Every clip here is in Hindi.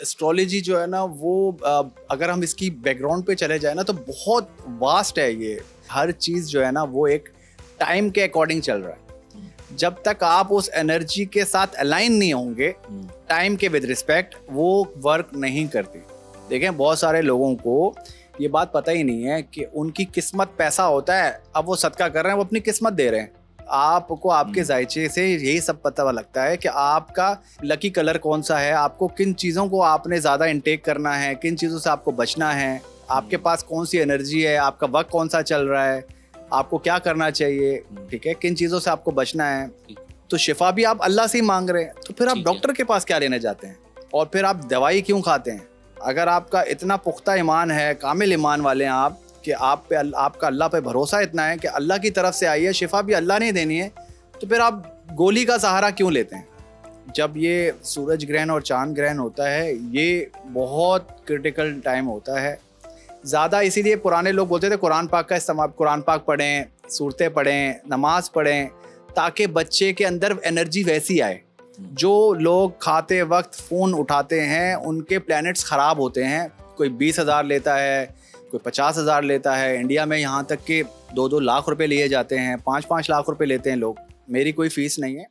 एस्ट्रोलॉजी जो है ना वो अगर हम इसकी बैकग्राउंड पे चले जाए ना तो बहुत वास्ट है ये। हर चीज़ जो है ना वो एक टाइम के अकॉर्डिंग चल रहा है। जब तक आप उस एनर्जी के साथ अलाइन नहीं होंगे टाइम के विद रिस्पेक्ट, वो वर्क नहीं करती। देखें, बहुत सारे लोगों को ये बात पता ही नहीं है कि उनकी किस्मत पैसा होता है। अब वो सदका कर रहे हैं, वो अपनी किस्मत दे रहे हैं। आपको आपके जायचे से यही सब पता लगता है कि आपका लकी कलर कौन सा है, आपको किन चीज़ों को आपने ज़्यादा इंटेक करना है, किन चीज़ों से आपको बचना है, आपके पास कौन सी एनर्जी है, आपका वक्त कौन सा चल रहा है, आपको क्या करना चाहिए, ठीक है, किन चीज़ों से आपको बचना है। तो शिफा भी आप अल्लाह से ही मांग रहे हैं, तो फिर आप डॉक्टर के पास क्या लेने जाते हैं? और फिर आप दवाई क्यों खाते हैं? अगर आपका इतना पुख्ता ईमान है, कामिल ईमान वाले हैं आप, कि आप पे आपका अल्लाह पे भरोसा इतना है कि अल्लाह की तरफ से आई है, शिफा भी अल्लाह ने देनी है, तो फिर आप गोली का सहारा क्यों लेते हैं? जब ये सूरज ग्रहण और चांद ग्रहण होता है, ये बहुत क्रिटिकल टाइम होता है। ज़्यादा इसीलिए पुराने लोग बोलते थे कुरान पाक का इस्तेमाल, कुरान पाक पढ़ें, सूरतें पढ़ें, नमाज पढ़ें, ताकि बच्चे के अंदर एनर्जी वैसी आए। जो लोग खाते वक्त फ़ोन उठाते हैं उनके प्लैनेट्स ख़राब होते हैं। कोई 20,000 लेता है, कोई 50,000 लेता है। इंडिया में यहाँ तक कि 2-2 लाख रुपए लिए जाते हैं, 5-5 लाख रुपए लेते हैं लोग। मेरी कोई फ़ीस नहीं है।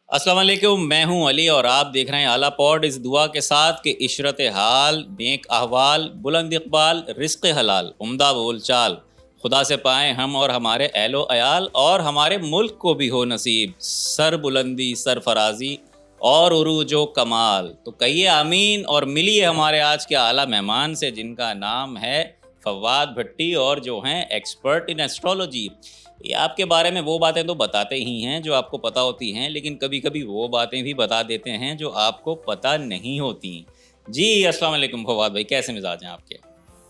अस्सलाम वालेकुम, मैं हूं अली और आप देख रहे हैं आला पॉड। इस दुआ के साथ कि इशरत हाल, नेक अहवाल, बुलंद इकबाल, रिज़्क़ हलाल, उम्दा बोल चाल खुदा से पाएँ हम और हमारे अहलो अयाल, और हमारे मुल्क को भी हो नसीब सर बुलंदी, सरफराजी और उरूजो कमाल। तो कहिए आमीन और मिलिए हमारे आज के आला मेहमान से, जिनका नाम है फवाद भट्टी और जो हैं एक्सपर्ट इन एस्ट्रोलॉजी। ये आपके बारे में वो बातें तो बताते ही हैं जो आपको पता होती हैं, लेकिन कभी कभी वो बातें भी बता देते हैं जो आपको पता नहीं होती। जी अस्सलाम वालेकुम फवाद भाई, कैसे मिजाज हैं आपके?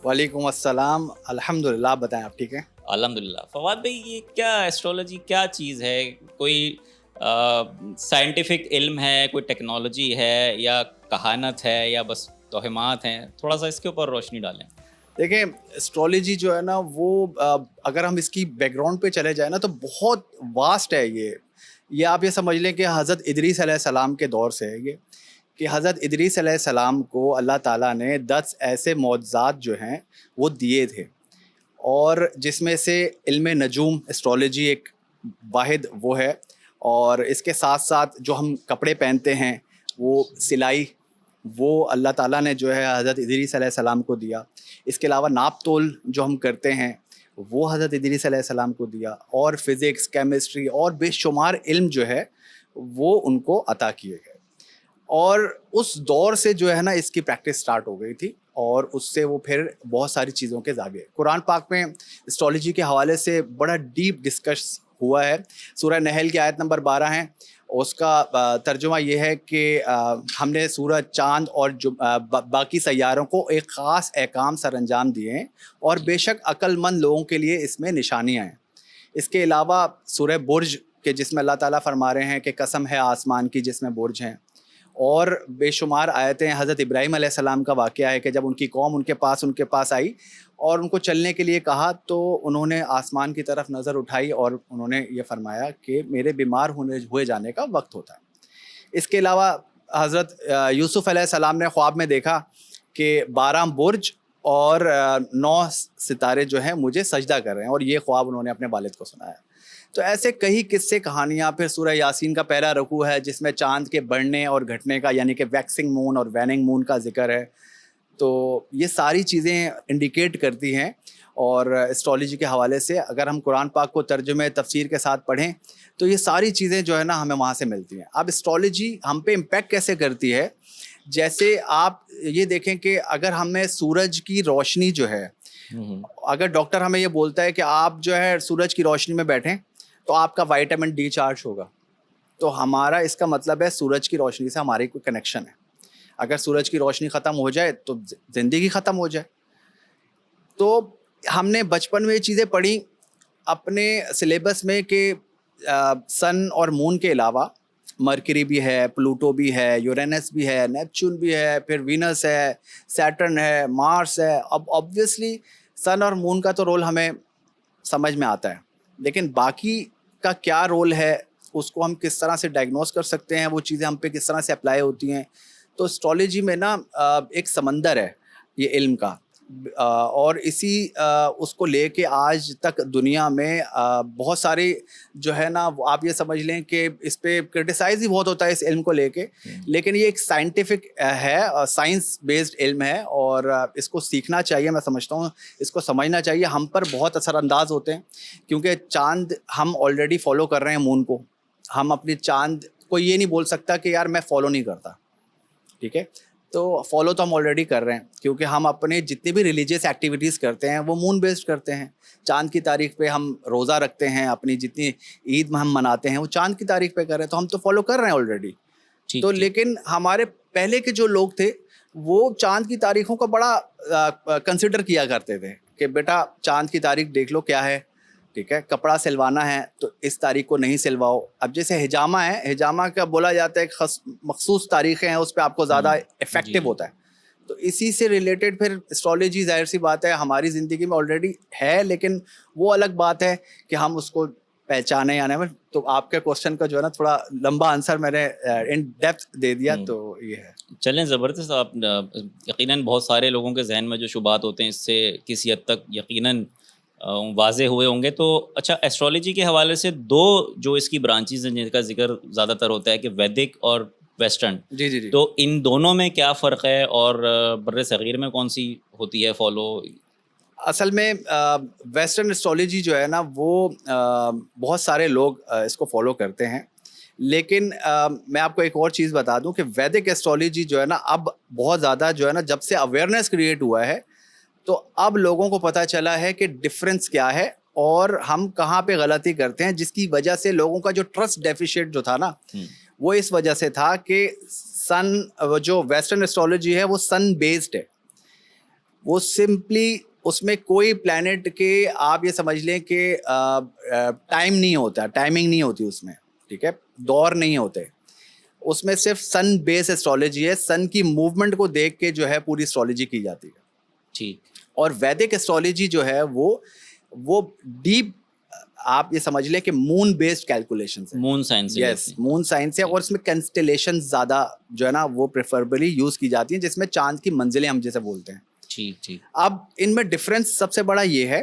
वालेकुम अस्सलाम, अल्हम्दुलिल्लाह। आप बताएं, आप ठीक हैं? अल्हम्दुलिल्लाह। फवाद भाई, ये क्या एस्ट्रोलॉजी क्या चीज़ है? कोई साइंटिफिक इल्म है, कोई टेक्नोलॉजी है, या कहानत है, या बस तोहमात हैं? थोड़ा सा इसके ऊपर रोशनी डालें। देखें, एस्ट्रोलॉजी जो है ना वो अगर हम इसकी बैकग्राउंड पे चले जाए ना तो बहुत वास्ट है ये आप ये समझ लें कि हज़रत इदरीस अलैहिस्सलाम के दौर से है ये, कि हज़रत इदरीस अलैहिस्सलाम को अल्लाह ताला ने 10 ऐसे मौजज़ात जो हैं वो दिए थे, और जिसमें से इल्म नजूम एस्ट्रोलॉजी एक वाहिद वो है। और इसके साथ साथ जो हम कपड़े पहनते हैं वो सिलाई, वो अल्लाह ताला ने जो है हज़रत इदरीस अलैहिस्सलाम को दिया। इसके अलावा नाप तोल जो हम करते हैं वो हज़रत इदरीस अलैहिस्सलाम को दिया, और फ़िज़िक्स, केमिस्ट्री और बेशुमार इल्म जो है वो उनको अता किए गए। और उस दौर से जो है ना इसकी प्रैक्टिस स्टार्ट हो गई थी, और उससे वो फिर बहुत सारी चीज़ों के जागे। कुरान पाक में एस्ट्रोलॉजी के हवाले से बड़ा डीप डिस्कस हुआ है। सूरह नहल की आयत नंबर 12 है, उसका तर्जुमा ये है कि हमने सूरज, चाँद और जो बाकी सैयारों को एक ख़ास अहकाम सर अंजाम दिए हैं, और बेशक अक्लमंद लोगों के लिए इसमें निशानियाँ हैं। इसके अलावा सूरह बुर्ज के जिसमें अल्लाह ताला फरमा रहे हैं कि कसम है आसमान की जिसमें बुर्ज हैं। और बेशुमार आयतें हज़रत इब्राहीम अलैहिस्सलाम का वाक़या है कि जब उनकी कौम उनके पास आई और उनको चलने के लिए कहा, तो उन्होंने आसमान की तरफ नज़र उठाई और उन्होंने ये फ़रमाया कि मेरे बीमार हुए जाने का वक्त होता है। इसके अलावा हज़रत यूसुफ़ अलैहिस्सलाम ने ख्वाब में देखा कि 12 बुर्ज और 9 सितारे जो हैं मुझे सजदा कर रहे हैं, और ये ख्वाब उन्होंने अपने वालिद को सुनाया। तो ऐसे कई किस्से कहानियाँ। फिर सूरह यासीन का पहला रुकू है जिसमें चाँद के बढ़ने और घटने का, यानी कि वैक्सिंग मून और वैनिंग मून का ज़िक्र है। तो ये सारी चीज़ें इंडिकेट करती हैं। और एस्ट्रोलॉजी के हवाले से अगर हम कुरान पाक को तर्जुमे तफसीर के साथ पढ़ें तो ये सारी चीज़ें जो है ना हमें वहाँ से मिलती हैं। अब एस्ट्रोलॉजी हम पे इम्पैक्ट कैसे करती है, जैसे आप ये देखें कि अगर हमें सूरज की रोशनी जो है, अगर डॉक्टर हमें ये बोलता है कि आप जो है सूरज की रोशनी में बैठें तो आपका विटामिन डी चार्ज होगा, तो हमारा इसका मतलब है सूरज की रोशनी से हमारी कोई कनेक्शन है। अगर सूरज की रोशनी ख़त्म हो जाए तो ज़िंदगी ख़त्म हो जाए। तो हमने बचपन में ये चीज़ें पढ़ी अपने सिलेबस में कि सन और मून के अलावा मरकरी भी है, प्लूटो भी है, यूरेनस भी है, नेपच्यून भी है, फिर वीनस है, सैटर्न है, मार्स है। अब ऑब्वियसली सन और मून का तो रोल हमें समझ में आता है, लेकिन बाकी का क्या रोल है उसको हम किस तरह से डायग्नोस कर सकते हैं, वो चीज़ें हम पे किस तरह से अप्लाई होती हैं। तो एस्ट्रोलॉजी में ना एक समंदर है ये इल्म का, और उसको लेके आज तक दुनिया में बहुत सारे जो है ना, वो आप ये समझ लें कि इस पे क्रिटिसाइज ही बहुत होता है इस इल्म को लेके, लेकिन ये एक साइंटिफिक है, साइंस बेस्ड इल्म है, और इसको सीखना चाहिए। मैं समझता हूँ इसको समझना चाहिए। हम पर बहुत असरअंदाज होते हैं, क्योंकि चांद हम ऑलरेडी फॉलो कर रहे हैं मून को। हम अपनी चांद को ये नहीं बोल सकता कि यार मैं फॉलो नहीं करता, ठीक है। तो फॉलो तो हम ऑलरेडी कर रहे हैं, क्योंकि हम अपने जितनी भी रिलीजियस एक्टिविटीज़ करते हैं वो मून बेस्ड करते हैं। चांद की तारीख पे हम रोज़ा रखते हैं, अपनी जितनी ईद हम मनाते हैं वो चांद की तारीख पे कर रहे हैं, तो हम तो फॉलो कर रहे हैं ऑलरेडी। ठीक तो ठीक। लेकिन हमारे पहले के जो लोग थे वो चांद की तारीखों का बड़ा कंसिडर किया करते थे कि बेटा चांद की तारीख देख लो क्या है, ठीक है। कपड़ा सिलवाना है तो इस तारीख को नहीं सिलवाओ। अब जैसे हिजामा है, हिजामा का बोला जाता है मखसूस तारीखें हैं, उस पर आपको ज़्यादा जी इफेक्टिव जी। होता है। तो इसी से रिलेटेड फिर एस्ट्रोलॉजी जाहिर सी बात है हमारी ज़िंदगी में ऑलरेडी है, लेकिन वो अलग बात है कि हम उसको पहचाने या नहीं। तो आपके क्वेश्चन का जो है ना थोड़ा लंबा आंसर मैंने इन डेप्थ दे दिया, तो ये है। चलें, ज़बरदस्त। आप यकीनन बहुत सारे लोगों के जहन में जो शुबात होते हैं इससे किसी हद तक यकीनन वाज़े हुए होंगे। तो अच्छा, एस्ट्रोलॉजी के हवाले से दो जो इसकी ब्रांचेज़ हैं जिनका ज़िक्र ज़्यादातर होता है कि वैदिक और वेस्टर्न, जी जी जी। तो इन दोनों में क्या फ़र्क है और बर्रे सग़ीर में कौन सी होती है फॉलो? असल में वेस्टर्न एस्ट्रोलॉजी जो है ना वो बहुत सारे लोग इसको फॉलो करते हैं, लेकिन मैं आपको एक और चीज़ बता दूं कि वैदिक एस्ट्रोलॉजी जो है ना अब बहुत ज़्यादा जो है ना, जब से अवेयरनेस क्रिएट हुआ है तो अब लोगों को पता चला है कि डिफरेंस क्या है और हम कहाँ पे गलती करते हैं, जिसकी वजह से लोगों का जो ट्रस्ट डेफिशिएट जो था ना, वो इस वजह से था कि जो वेस्टर्न एस्ट्रोलॉजी है वो सन बेस्ड है। वो सिंपली उसमें कोई प्लैनेट के आप ये समझ लें कि टाइम नहीं होता, टाइमिंग नहीं होती उसमें, ठीक है, दौर नहीं होते उसमें। सिर्फ सन बेस्ड एस्ट्रोलॉजी है, सन की मूवमेंट को देख के जो है पूरी एस्ट्रोलॉजी की जाती है। ठीक। और वैदिक एस्ट्रोलॉजी जो है वो डीप, आप ये समझ लें कि मून बेस्ड कैलकुलेशंस है। Moon science. Yes, moon science है, और इसमें कंस्टेलेशन ज़्यादा जो है ना वो प्रेफरेबली यूज़ की जाती हैं, जिसमें चांद की मंजिलें हम जैसे बोलते हैं। ठीक ठीक। अब इनमें डिफरेंस सबसे बड़ा ये है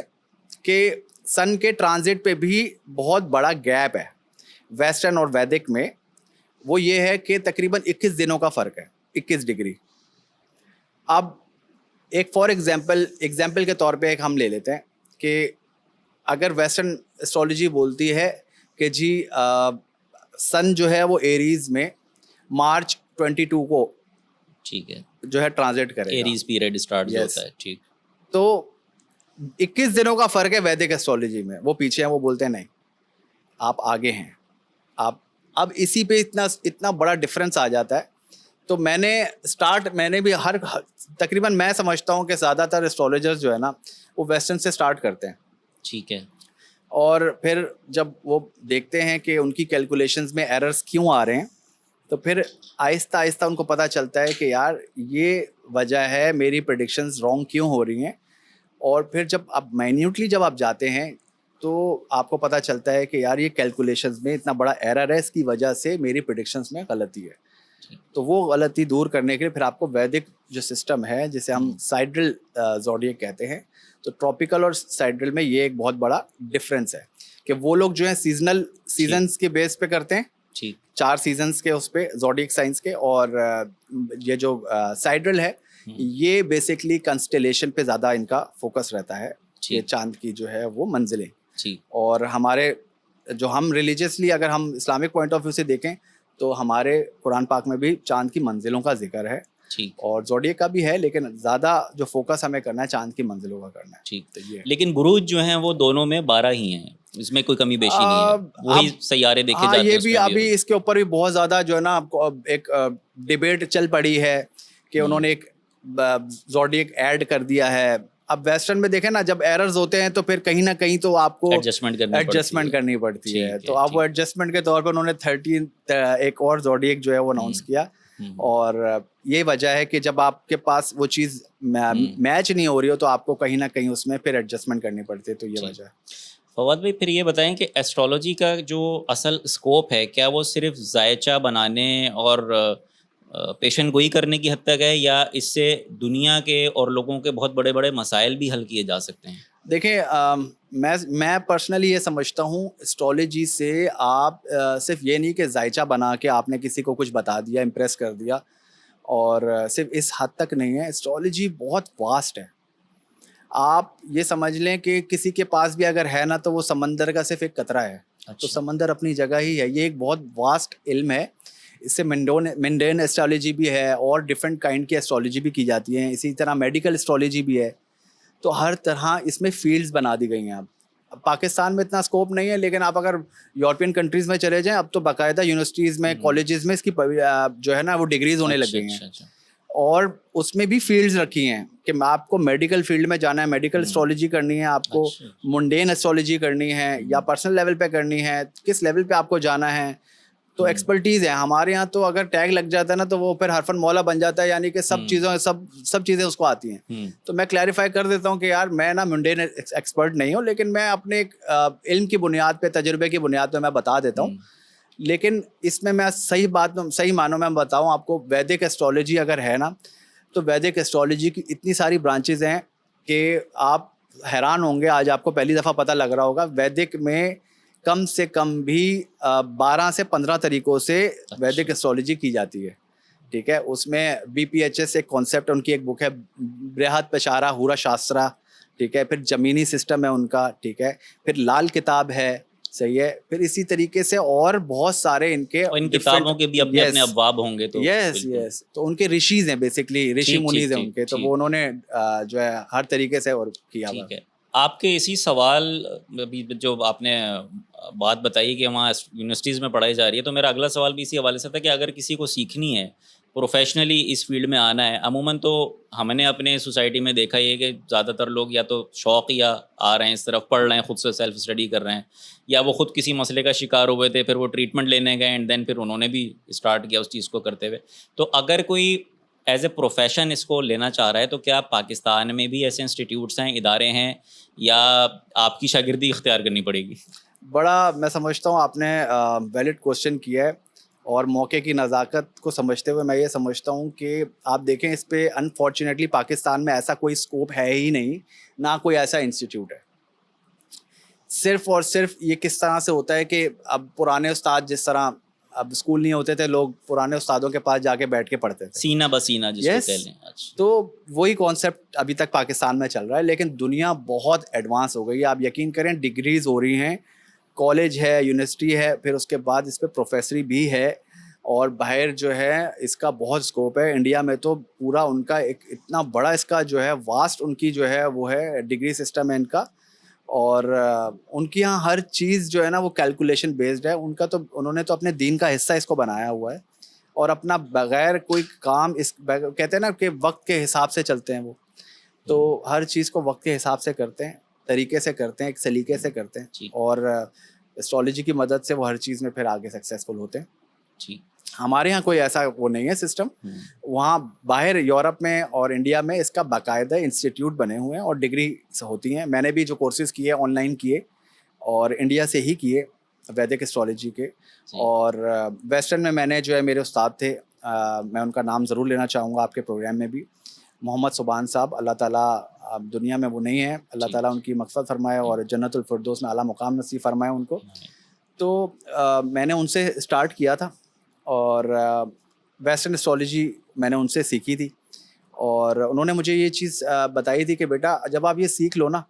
कि सन के ट्रांजिट पे भी बहुत बड़ा गैप है वेस्टर्न और वैदिक में। वो ये है कि तकरीबन 21 दिनों का फ़र्क है, 21 डिग्री। अब एक फॉर एग्जाम्पल के तौर पे एक हम ले लेते हैं कि अगर वेस्टर्न एस्ट्रोलॉजी बोलती है कि जी सन जो है वो एरीज में मार्च 22 को ठीक है, जो है ट्रांजिट करेगा, एरीज पीरियड स्टार्ट Yes. होता है। ठीक। तो 21 दिनों का फ़र्क है वैदिक एस्ट्रोलॉजी में। वो पीछे हैं, वो बोलते हैं नहीं आप आगे हैं आप। अब इसी पे इतना बड़ा डिफरेंस आ जाता है। तो मैंने भी तकरीबन मैं समझता हूँ कि ज़्यादातर एस्ट्रोलॉजर्स जो है ना वो वेस्टर्न से स्टार्ट करते हैं, ठीक है। और फिर जब वो देखते हैं कि उनकी कैलकुलेशंस में एरर्स क्यों आ रहे हैं, तो फिर आहिस्ता आहिस्ता उनको पता चलता है कि यार ये वजह है, मेरी प्रेडिक्शंस रॉन्ग क्यों हो रही हैं। और फिर जब आप माइन्यूटली जब आप जाते हैं तो आपको पता चलता है कि यार ये कैलकुलेशंस में इतना बड़ा एरर है, इसकी वजह से मेरी प्रेडिक्शंस में गलती है। तो वो गलती दूर करने के लिए फिर आपको वैदिक जो सिस्टम है जिसे हम साइड्रल ज़ोडिएक कहते हैं, तो ट्रॉपिकल और साइड्रल में ये एक बहुत बड़ा डिफरेंस है कि वो लोग जो है सीजन्स के बेस पे करते हैं, ठीक। 4 सीजन्स के उस पे ज़ोडिएक साइंस के, और ये जो साइड्रल है ये बेसिकली कंस्टेलेशन पे ज़्यादा इनका फोकस रहता है कि चांद की जो है वो मंजिलें। ठीक। और हमारे जो हम रिलीजियसली अगर हम इस्लामिक पॉइंट ऑफ व्यू से देखें तो हमारे कुरान पाक में भी चांद की मंजिलों का जिक्र है, ठीक। और ज़ोडिएक का भी है, लेकिन ज़्यादा जो फोकस हमें करना है चांद की मंजिलों का करना है। ठीक। तो ये लेकिन बुरूज जो हैं वो दोनों में 12 ही हैं, इसमें कोई कमी बेशी नहीं है, वही सैयारे देखे हाँ, जाते हैं ये भी उसमें अभी इसके ऊपर भी बहुत ज़्यादा जो है ना आपको अब एक डिबेट चल पड़ी है कि उन्होंने एक ज़ोडिएक ऐड कर दिया है। अब वेस्टर्न में देखें ना, जब एरर्स होते हैं तो फिर कहीं ना कहीं तो आपको एडजस्टमेंट करनी पड़ती है। तो अब वो एडजस्टमेंट के तौर पर उन्होंने 13 एक और ज़ोडिएक जो है वो अनाउंस किया, और ये वजह है कि जब आपके पास वो चीज़ मैच नहीं हो रही हो तो आपको कहीं ना कहीं उसमें फिर एडजस्टमेंट करनी पड़ती है, तो ये वजह है। फवाद भाई फिर ये बताएं कि एस्ट्रोलॉजी का जो असल स्कोप है क्या वो सिर्फ जायचा बनाने और पेशन गोई करने की हद तक है, या इससे दुनिया के और लोगों के बहुत बड़े बड़े मसाइल भी हल किए जा सकते हैं? देखिए मैं पर्सनली ये समझता हूँ एस्ट्रोलॉजी से आप सिर्फ ये नहीं कि जायचा बना के आपने किसी को कुछ बता दिया, इम्प्रेस कर दिया, और सिर्फ इस हद तक नहीं है। एस्ट्रोलॉजी बहुत वास्ट है। आप ये समझ लें कि किसी के पास भी अगर है ना, तो वो समंदर का सिर्फ एक कतरा है। तो अच्छा। समंदर अपनी जगह ही है। ये एक बहुत वास्ट इल्म है। इससे मिंडेन एस्ट्रोलॉजी भी है और डिफरेंट काइंड की एस्ट्रोलॉजी भी की जाती है। इसी तरह मेडिकल एस्ट्रोलॉजी भी है। तो हर तरह इसमें फील्ड्स बना दी गई हैं। अब पाकिस्तान में इतना स्कोप नहीं है, लेकिन आप अगर यूरोपियन कंट्रीज़ में चले जाएँ, अब तो बाकायदा यूनिवर्सिटीज़ में, कॉलेजेस में इसकी जो है ना वो डिग्रीज़ होने लग अच्छा गई हैं। अच्छा अच्छा। और उसमें भी फील्ड्स रखी हैं कि आपको मेडिकल फील्ड में जाना है, मेडिकल एस्ट्रोलॉजी करनी है, आपको अच्छा अच्छा। मुंडेन एस्ट्रोलॉजी करनी है, या पर्सनल लेवल पे करनी है, किस लेवल पे आपको जाना है। तो एक्सपर्टीज़ है हमारे यहाँ। तो अगर टैग लग जाता है ना, तो वो फिर हरफन मौला बन जाता है, यानी कि सब चीज़ें उसको आती हैं। तो मैं क्लैरिफाई कर देता हूँ कि यार मैं ना मुंडेन एक्सपर्ट नहीं हूँ, लेकिन मैं अपने एक इल्म की बुनियाद पे, तजुर्बे की बुनियाद पे मैं बता देता हूँ। लेकिन इसमें मैं सही मानों में बताऊँ आपको, वैदिक एस्ट्रोलॉजी अगर है ना, तो वैदिक एस्ट्रोलॉजी की इतनी सारी ब्रांचेज़ हैं कि आप हैरान होंगे। आज आपको पहली दफ़ा पता लग रहा होगा, वैदिक में कम से कम भी 12 से 15 तरीक़ों से वैदिक एस्ट्रोलॉजी की जाती है। ठीक है? उसमें BPHS एक कॉन्सेप्ट, उनकी एक बुक है बृहत्पशारा हूरा शास्त्रा। ठीक है? फिर ज़मीनी सिस्टम है उनका। ठीक है? फिर लाल किताब है। सही है? फिर इसी तरीके से और बहुत सारे इनके और इन डिफरेंट। किताबों के भी अपने अपने यस, अबवाब होंगे तो यस, बिल्कुल। यस। तो उनके ऋषिज़ हैं, बेसिकली ऋषि ठीक ठीक मुनीज़ हैं ठीक उनके, तो वो ठीक। उन्होंने जो है हर तरीके से और किया हुआ। ठीक है। आपके इसी सवाल अभी जो आपने बात बताई कि वहाँ यूनिवर्सिटीज़ में पढ़ाई जा रही है, तो मेरा अगला सवाल भी इसी हवाले से था कि अगर किसी को सीखनी है, प्रोफ़ेशनली इस फ़ील्ड में आना है, अमूमन तो हमने अपने सोसाइटी में देखा ही है कि ज़्यादातर लोग या तो शौक़ या आ रहे हैं इस तरफ, पढ़ रहे हैं, खुद से सेल्फ़ स्टडी कर रहे हैं, या वो खुद किसी मसले का शिकार हुए थे, फिर वो ट्रीटमेंट लेने गए एंड देन फिर उन्होंने भी स्टार्ट किया उस चीज़ को करते हुए। तो अगर कोई एज़ ए प्रोफ़ेशन इसको लेना चाह रहा है, तो क्या पाकिस्तान में भी ऐसे इंस्टीट्यूट्स हैं, इदारे हैं, या आपकी शागिर्दी इख्तियार करनी पड़ेगी? बड़ा मैं समझता हूँ आपने वैलिड क्वेश्चन किया है, और मौके की नज़ाकत को समझते हुए मैं ये समझता हूँ कि आप देखें, इस पे अनफॉर्चुनेटली पाकिस्तान में ऐसा कोई स्कोप है ही नहीं, ना कोई ऐसा इंस्टीट्यूट है। सिर्फ़ और सिर्फ़ ये किस तरह से होता है कि अब पुराने उस्ताद जिस तरह, अब स्कूल नहीं होते थे, लोग पुराने उस्तादों के पास जाके बैठ के पढ़ते थे। सीना बसीना जिसको यस। कह लें। अच्छा। तो वही कॉन्सेप्ट अभी तक पाकिस्तान में चल रहा है, लेकिन दुनिया बहुत एडवांस हो गई है। आप यकीन करें, डिग्रीज़ हो रही हैं, कॉलेज है, यूनिवर्सिटी है, फिर उसके बाद इस पे प्रोफेसरी भी है, और बाहर जो है इसका बहुत स्कोप है। इंडिया में तो पूरा उनका एक इतना बड़ा इसका जो है वास्ट उनकी जो है वो है डिग्री सिस्टम है इनका। और उनके यहाँ हर चीज़ जो है ना वो कैलकुलेशन बेस्ड है उनका। तो उन्होंने तो अपने दीन का हिस्सा इसको बनाया हुआ है, और अपना बगैर कोई काम कहते हैं ना कि वक्त के हिसाब से चलते हैं वो। तो हर चीज़ को वक्त के हिसाब से करते हैं, तरीके से करते हैं, एक सलीके से करते हैं, जी और एस्ट्रोलॉजी की मदद से वो हर चीज़ में फिर आगे सक्सेसफुल होते हैं। जी। हमारे यहाँ कोई ऐसा वो नहीं है सिस्टम। वहाँ बाहर यूरोप में और इंडिया में इसका बाकायदा इंस्टीट्यूट बने हुए हैं और डिग्री होती हैं। मैंने भी जो कोर्सेज़ किए ऑनलाइन किए, और इंडिया से ही किए वैदिक एस्ट्रोलॉजी के। जी। और वेस्टर्न में मैंने जो है मेरे उस्ताद थे, मैं उनका नाम ज़रूर लेना चाहूँगा आपके प्रोग्राम में भी, मोहम्मद सुबान साहब। अल्लाह ताला, अब दुनिया में वो नहीं है, अल्लाह जी। ताला उनकी मग़फ़िरत फ़रमाए और जन्नतुल फ़िरदौस में आला मुक़ाम नसीब फ़रमाए उनको। तो मैंने उनसे स्टार्ट किया था, और वेस्टर्न एस्ट्रोलॉजी मैंने उनसे सीखी थी। और उन्होंने मुझे ये चीज़ बताई थी कि बेटा जब आप ये सीख लो ना,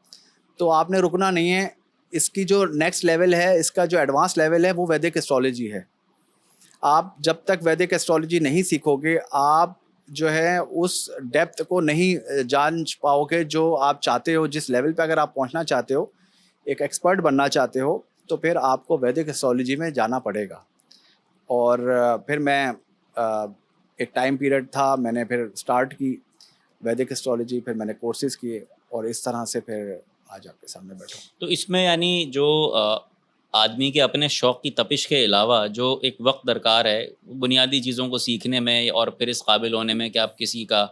तो आपने रुकना नहीं है। इसकी जो नेक्स्ट लेवल है, इसका जो एडवांस लेवल है, वो वैदिक एस्ट्रोलॉजी है। आप जब तक वैदिक एस्ट्रोलॉजी नहीं सीखोगे, आप जो है उस डेप्थ को नहीं जान पाओगे जो आप चाहते हो। जिस लेवल पे अगर आप पहुंचना चाहते हो, एक एक्सपर्ट बनना चाहते हो, तो फिर आपको वैदिक एस्ट्रोलॉजी में जाना पड़ेगा। और फिर मैं एक टाइम पीरियड था, मैंने फिर स्टार्ट की वैदिक एस्ट्रोलॉजी, फिर मैंने कोर्सेज़ किए, और इस तरह से फिर आज आपके सामने बैठा हूँ। तो इसमें यानी जो आदमी के अपने शौक़ की तपिश के अलावा जो एक वक्त दरकार है बुनियादी चीज़ों को सीखने में और फिर इस काबिल होने में कि आप किसी का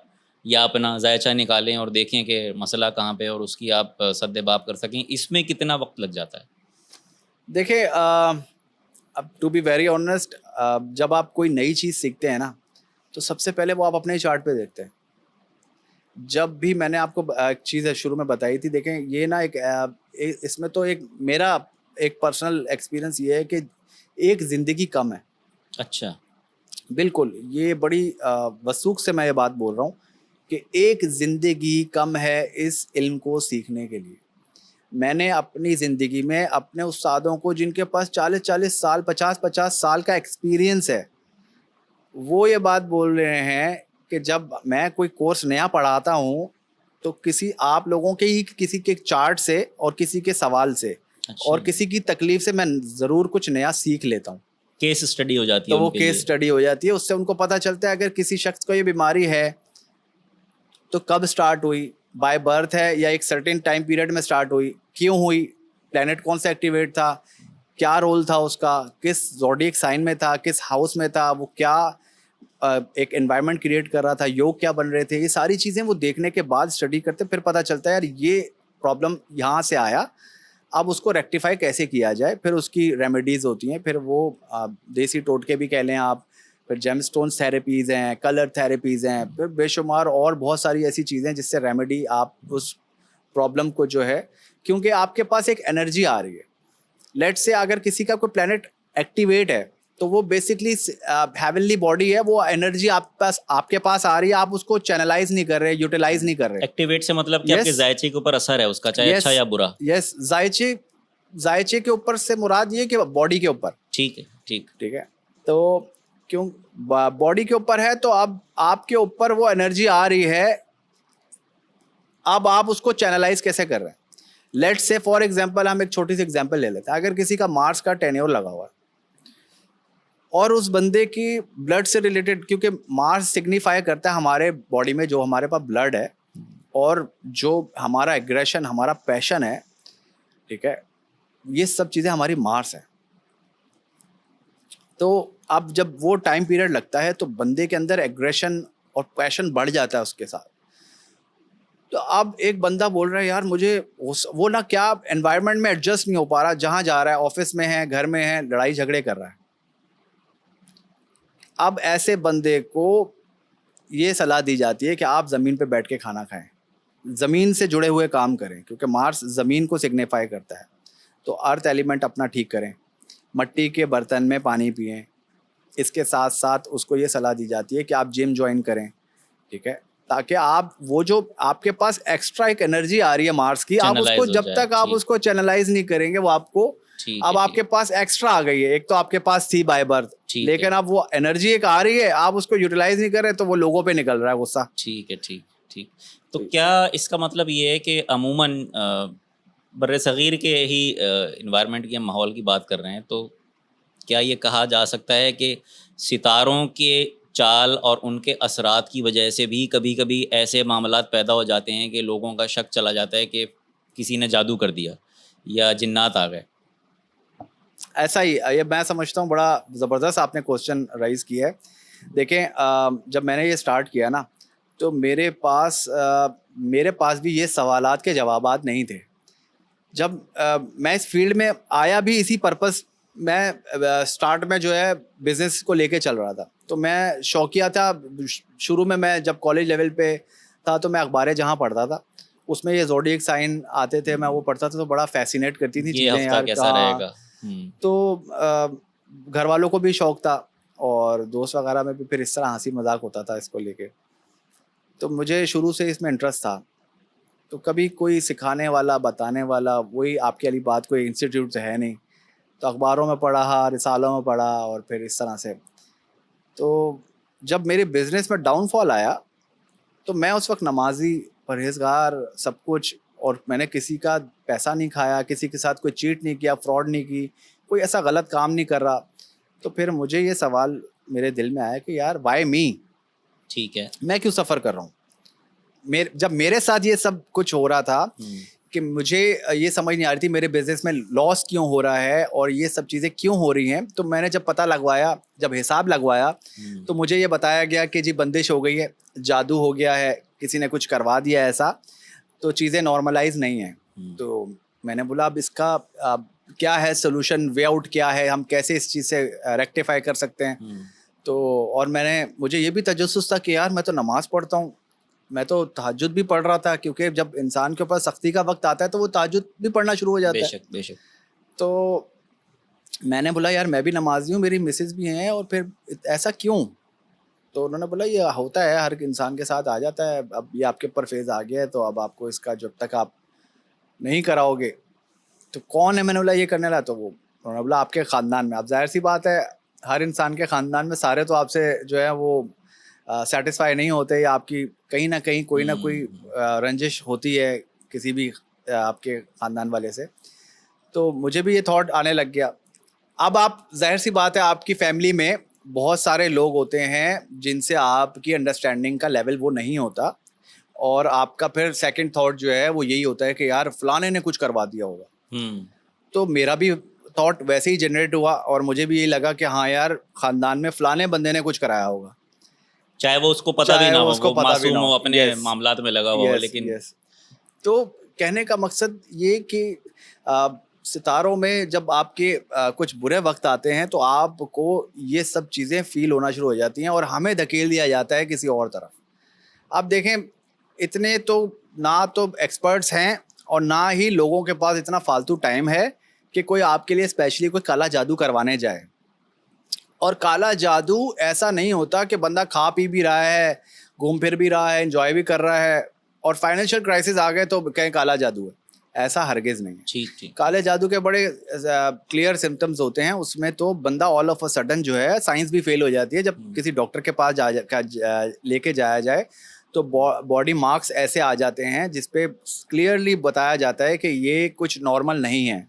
या अपना जायचा निकालें और देखें कि मसला कहाँ पे है और उसकी आप सद्देबाप कर सकें, इसमें कितना वक्त लग जाता है? देखिए अब टू बी वेरी ऑनेस्ट, जब आप कोई नई चीज़ सीखते हैं ना, तो सबसे पहले वो आप अपने चार्ट पे देखते हैं। जब भी मैंने आपको एक चीज़ शुरू में बताई थी, देखें ये ना इसमें तो एक मेरा एक पर्सनल एक्सपीरियंस ये है कि एक ज़िंदगी कम है। अच्छा। बिल्कुल, ये बड़ी वसूख से मैं ये बात बोल रहा हूँ कि एक ज़िंदगी कम है इस इल्म को सीखने के लिए। मैंने अपनी ज़िंदगी में अपने उस्तादों को, जिनके पास 40-40 साल, 50-50 साल का एक्सपीरियंस है, वो ये बात बोल रहे हैं कि जब मैं कोई कोर्स नया पढ़ाता हूँ, तो आप लोगों के ही किसी के चार्ट से और किसी के सवाल से अच्छा। और किसी की तकलीफ से मैं ज़रूर कुछ नया सीख लेता हूँ। केस स्टडी हो जाती है तो वो उनके केस लिए। स्टडी हो जाती है, उससे उनको पता चलता है अगर किसी शख्स को ये बीमारी है तो कब स्टार्ट हुई, बाय बर्थ है या एक सर्टेन टाइम पीरियड में स्टार्ट हुई, क्यों हुई, प्लैनेट कौन सा एक्टिवेट था, क्या रोल था उसका, किस ज़ोडिएक साइन में था, किस हाउस में था, वो क्या एक एनवायरनमेंट क्रिएट कर रहा था, योग क्या बन रहे थे, ये सारी चीज़ें वो देखने के बाद स्टडी करते फिर पता चलता है यार ये प्रॉब्लम यहाँ से आया, अब उसको रेक्टिफाई कैसे किया जाए, फिर उसकी रेमेडीज़ होती हैं, फिर वो देसी टोटके भी कह लें आप, फिर जेमस्टोन्स थेरेपीज़ हैं, कलर थेरेपीज़ हैं, फिर बेशुमार और बहुत सारी ऐसी चीज़ें जिससे रेमेडी आप उस प्रॉब्लम को जो है, क्योंकि आपके पास एक एनर्जी आ रही है। लेट्स से अगर किसी का कोई प्लैनेट एक्टिवेट है तो वो बेसिकली हेवनली बॉडी है, वो एनर्जी आपके पास आ रही है, आप उसको चैनलाइज नहीं कर रहे, यूटिलाइज नहीं कर रहे। एक्टिवेट से मतलब कि आपके Yes. जायचे के ऊपर असर है उसका, चाहे अच्छा या बुरा। यस, जायचे के ऊपर से मुराद ये कि बॉडी के ऊपर। ठीक है, ठीक। ठीक है, तो क्यों बॉडी के ऊपर है तो अब आपके ऊपर वो एनर्जी आ रही है, अब आप उसको चैनलाइज कैसे कर रहे हैं। लेट्स से फॉर एग्जांपल हम एक छोटी सी एग्जांपल ले लेते हैं, अगर किसी का मार्स का टेन्योर लगा हुआ है और उस बंदे की ब्लड से रिलेटेड, क्योंकि मार्स सिग्निफाई करता है हमारे बॉडी में जो हमारे पास ब्लड है और जो हमारा एग्रेशन, हमारा पैशन है, ठीक है, ये सब चीज़ें हमारी मार्स है। तो अब जब वो टाइम पीरियड लगता है तो बंदे के अंदर एग्रेशन और पैशन बढ़ जाता है उसके साथ। तो अब एक बंदा बोल रहा है यार मुझे वो ना क्या एनवायरनमेंट में एडजस्ट नहीं हो पा रहा, जहाँ जा रहा है, ऑफिस में है, घर में है, लड़ाई झगड़े कर रहा है। अब ऐसे बंदे को ये सलाह दी जाती है कि आप ज़मीन पे बैठ के खाना खाएं, ज़मीन से जुड़े हुए काम करें, क्योंकि मार्स ज़मीन को सिग्निफाई करता है। तो अर्थ एलिमेंट अपना ठीक करें, मट्टी के बर्तन में पानी पिएं। इसके साथ साथ उसको ये सलाह दी जाती है कि आप जिम ज्वाइन करें, ठीक है, ताकि आप वो जो आपके पास एक्स्ट्रा एक एनर्जी आ रही है मार्स की, आप Channelize उसको हो जब जाए, तक आप ठीक। उसको चैनलाइज नहीं करेंगे वो आपको, ठीक अब है, आपके पास एक्स्ट्रा आ गई है, एक तो आपके पास थी बाय बर्थ, ठीक लेकिन है। अब वो एनर्जी एक आ रही है, आप उसको यूटिलाइज नहीं कर रहे तो वो लोगों पे निकल रहा है गुस्सा। ठीक है, ठीक, ठीक। तो क्या इसका मतलब ये है कि अमूमन बर्र-ए-सग़ीर के ही एनवायरनमेंट की, हम माहौल की बात कर रहे हैं, तो क्या ये कहा जा सकता है कि सितारों के चाल और उनके असरात की वजह से भी कभी-कभी ऐसे मामलात पैदा हो जाते हैं कि लोगों का शक चला जाता है कि किसी ने जादू कर दिया या जिन्नात आ गए? ऐसा ही ये मैं समझता हूँ, बड़ा ज़बरदस्त आपने क्वेश्चन राइज़ किया है। देखें जब मैंने ये स्टार्ट किया ना, तो मेरे पास भी ये सवालात के जवाबात नहीं थे। जब मैं इस फील्ड में आया भी इसी पर्पस, मैं स्टार्ट में जो है बिज़नेस को लेके चल रहा था, तो मैं शौकिया था। शुरू में मैं जब कॉलेज लेवल पे था तो मैं अखबारें जहाँ पढ़ता था, उसमें ये ज़ोडिएक साइन आते थे, मैं वो पढ़ता था, तो बड़ा फ़ैसिनेट करती थी ये चीज़ें हफ्ता यार। कैसा हाँ, रहेगा? तो घर वालों को भी शौक था और दोस्त वगैरह में भी फिर इस तरह हंसी मजाक होता था इसको लेके, तो मुझे शुरू से इसमें इंटरेस्ट था। तो कभी कोई सिखाने वाला, बताने वाला, वही आपकी वाली बात, कोई इंस्टीट्यूट है नहीं, तो अखबारों में पढ़ा, रिसालों में पढ़ा और फिर इस तरह से। तो जब मेरे बिज़नेस में डाउनफॉल आया तो मैं उस वक्त नमाजी, परहेजगार, सब कुछ, और मैंने किसी का पैसा नहीं खाया, किसी के साथ कोई चीट नहीं किया, फ्रॉड नहीं की, कोई ऐसा गलत काम नहीं कर रहा। तो फिर मुझे ये सवाल मेरे दिल में आया कि यार वाई मी, ठीक है। मैं क्यों सफ़र कर रहा हूँ। जब मेरे साथ ये सब कुछ हो रहा था, कि मुझे ये समझ नहीं आ रही थी मेरे बिजनेस में लॉस क्यों हो रहा है और ये सब चीज़ें क्यों हो रही हैं। तो मैंने जब पता लगवाया, जब हिसाब लगवाया, तो मुझे ये बताया गया कि जी बंदिश हो गई है, जादू हो गया है, किसी ने कुछ करवा दिया है ऐसा, तो चीज़ें नॉर्मलाइज नहीं हैं। तो मैंने बोला अब इसका क्या है सोल्यूशन, वे आउट क्या है, हम कैसे इस चीज़ से रेक्टिफाई कर सकते हैं। तो और मुझे ये भी तजस्सुस था कि यार मैं तो नमाज पढ़ता हूँ, मैं तो तहज्जुद भी पढ़ रहा था, क्योंकि जब इंसान के ऊपर सख्ती का वक्त आता है तो वो तहज्जुद भी पढ़ना शुरू हो जाता है। बेशक बेशक। तो मैंने बोला यार मैं भी नमाजी हूँ, मेरी मिसेज भी हैं, और फिर ऐसा क्यों? तो उन्होंने बोला ये होता है, हर इंसान के साथ आ जाता है, अब ये आपके ऊपर फेज आ गया है, तो अब आपको इसका जब तक आप नहीं कराओगे तो कौन है? मैंने बोला ये करने वाला। तो वो उन्होंने बोला आपके ख़ानदान में। अब जाहिर सी बात है, हर इंसान के ख़ानदान में सारे तो आपसे जो है वो सेटिस्फाई नहीं होते, या आपकी कहीं ना कहीं कोई ना कोई रंजिश होती है किसी भी आपके ख़ानदान वाले से। तो मुझे भी ये थॉट आने लग गया। अब आप जाहिर सी बात है, आपकी फैमिली में बहुत सारे लोग होते हैं जिनसे आपकी अंडरस्टैंडिंग का लेवल वो नहीं होता, और आपका फिर सेकंड थॉट जो है वो यही होता है कि यार फलाने ने कुछ करवा दिया होगा। तो मेरा भी थॉट वैसे ही जनरेट हुआ, और मुझे भी यही लगा कि हाँ यार ख़ानदान में फलाने बंदे ने कुछ कराया होगा, चाहे वो उसको पता भी चाहे ना हो, उसको वो पता भी मासूम ना हो, हो। अपने यस मामलात में लगा हुआ हो, यस लेकिन यस। तो कहने का मकसद ये कि आ, सितारों में जब आपके कुछ बुरे वक्त आते हैं तो आपको ये सब चीज़ें फील होना शुरू हो जाती हैं, और हमें धकेल दिया जाता है किसी और तरफ। आप देखें, इतने तो ना तो एक्सपर्ट्स हैं, और ना ही लोगों के पास इतना फालतू टाइम है कि कोई आपके लिए स्पेशली कोई काला जादू करवाने जाए। और काला जादू ऐसा नहीं होता कि बंदा खा पी भी रहा है, घूम फिर भी रहा है, एंजॉय भी कर रहा है, और फाइनेंशियल क्राइसिस आ गए तो कहें काला जादू है। ऐसा हरगिज़ नहीं है। ठीक ठीक। काले जादू के बड़े क्लियर सिम्टम्स होते हैं। उसमें तो बंदा ऑल ऑफ अ सडन जो है, साइंस भी फेल हो जाती है जब किसी डॉक्टर के पास लेके जाया जाए, तो बॉडी मार्क्स ऐसे आ जाते हैं जिसपे क्लियरली बताया जाता है कि ये कुछ नॉर्मल नहीं है।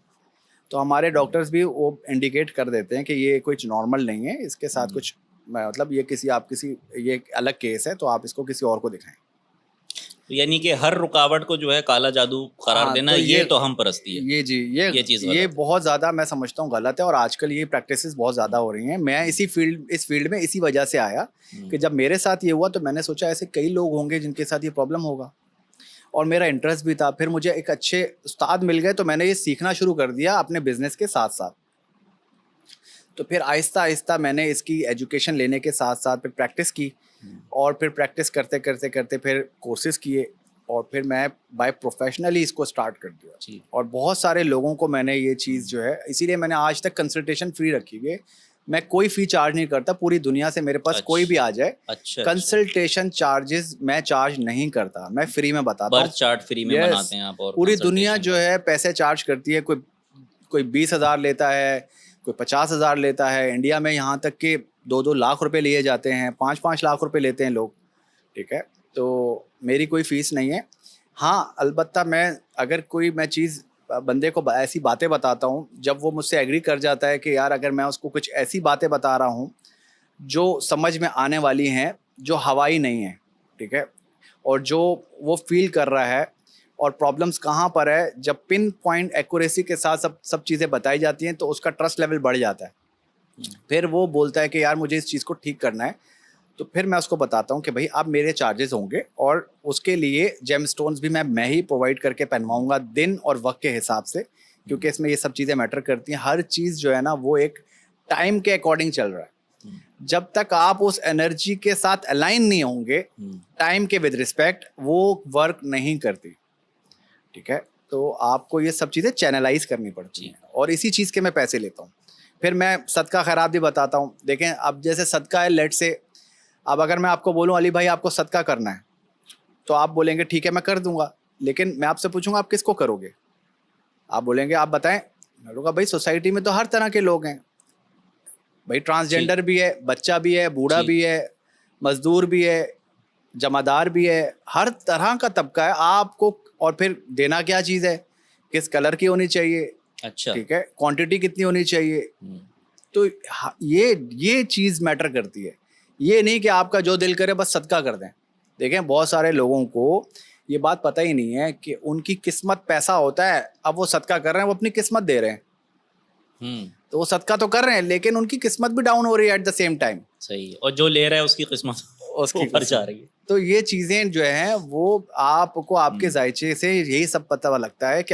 तो हमारे डॉक्टर्स भी वो इंडिकेट कर देते हैं कि ये कुछ नॉर्मल नहीं है, इसके साथ कुछ मतलब ये ये एक अलग केस है, तो आप इसको किसी और को दिखाएं। तो यानी कि हर रुकावट को जो है काला जादू करार हाँ, देना, तो ये तो हम परस्ती है। ये जी ये चीज़ ये गलत है। बहुत ज़्यादा मैं समझता हूँ गलत है, और आजकल ये प्रैक्टिसेस बहुत ज़्यादा हो रही हैं। मैं इस फील्ड में इसी वजह से आया कि जब मेरे साथ ये हुआ तो मैंने सोचा ऐसे कई लोग होंगे जिनके साथ ये प्रॉब्लम होगा, और मेरा इंटरेस्ट भी था। फिर मुझे एक अच्छे उस्ताद मिल गए, तो मैंने ये सीखना शुरू कर दिया अपने बिजनेस के साथ साथ। तो फिर आहिस्ता आहिस्ता मैंने इसकी एजुकेशन लेने के साथ साथ फिर प्रैक्टिस की, और फिर प्रैक्टिस करते करते करते फिर कोर्सेज किए, और फिर मैं बाय प्रोफेशनली इसको स्टार्ट कर दिया। जी। और बहुत सारे लोगों को मैंने ये चीज़ जो है, इसीलिए मैंने आज तक कंसल्टेशन फ्री रखी हुई है। मैं कोई फ़ी चार्ज नहीं करता, पूरी दुनिया से मेरे पास कोई भी आ जाए, अच्छा। कंसल्टेशन चार्जेस मैं चार्ज नहीं करता, मैं फ्री में बताता हूँ। बर्थ चार्ट फ्री में यस, बनाते हैं आप, और पूरी दुनिया कंसल्टेशन जो है पैसे चार्ज करती है। कोई कोई 20,000 लेता है, कोई 50,000 लेता है। इंडिया में यहाँ तक कि 2-2 लाख रुपए लिए जाते हैं, 5-5 लाख रुपए लेते हैं लोग। ठीक है, तो मेरी कोई फीस नहीं है। हाँ, अलबत्ता मैं चीज़ बंदे को ऐसी बातें बताता हूँ, जब वो मुझसे एग्री कर जाता है कि यार अगर मैं उसको कुछ ऐसी बातें बता रहा हूँ जो समझ में आने वाली हैं, जो हवाई नहीं है, ठीक है, और जो वो फील कर रहा है, और प्रॉब्लम्स कहाँ पर है, जब पिन पॉइंट एक्यूरेसी के साथ सब चीज़ें बताई जाती हैं तो उसका ट्रस्ट लेवल बढ़ जाता है। फिर वो बोलता है कि यार मुझे इस चीज़ को ठीक करना है। तो फिर मैं उसको बताता हूँ कि भाई अब मेरे चार्जेस होंगे, और उसके लिए जेम स्टोन्स भी मैं ही प्रोवाइड करके पहनवाऊँगा दिन और वक्त के हिसाब से, क्योंकि इसमें ये सब चीज़ें मैटर करती हैं। हर चीज़ जो है ना वो एक टाइम के अकॉर्डिंग चल रहा है। जब तक आप उस एनर्जी के साथ अलाइन नहीं होंगे टाइम के विद रिस्पेक्ट, वो वर्क नहीं करती। ठीक है, तो आपको ये सब चीज़ें चैनलाइज करनी पड़ती हैं, और इसी चीज़ के मैं पैसे लेता हूँ। फिर मैं सदका खैरात भी बताता हूँ। देखें, अब जैसे सदका है, लेट से अब अगर मैं आपको बोलूँ अली भाई आपको सदका करना है, तो आप बोलेंगे ठीक है मैं कर दूंगा, लेकिन मैं आपसे पूछूंगा आप किसको करोगे? आप बोलेंगे आप बताएं। मैं बोलूँगा भाई सोसाइटी में तो हर तरह के लोग हैं भाई, ट्रांसजेंडर भी है, बच्चा भी है, बूढ़ा भी है, मजदूर भी है, जमादार भी है, हर तरह का तबका है आपको। और फिर देना क्या चीज़ है, किस कलर की होनी चाहिए, अच्छा। ठीक है, क्वांटिटी कितनी होनी चाहिए, तो ये चीज़ मैटर करती है। ये नहीं कि आपका जो दिल करे बस सदका कर दें। देखें, बहुत सारे लोगों को ये बात पता ही नहीं है कि उनकी किस्मत पैसा होता है, अब वो सदका कर रहे हैं, वो अपनी किस्मत दे रहे हैं। तो वो सदका तो कर रहे हैं लेकिन उनकी किस्मत भी डाउन हो रही है एट द सेम टाइम। सही है, और जो ले रहा है उसकी किस्मत उसकी ऊपर जा किस्मत। रही है। तो ये चीजें जो हैं वो आपको आपके जायचे से यही सब पता लगता है कि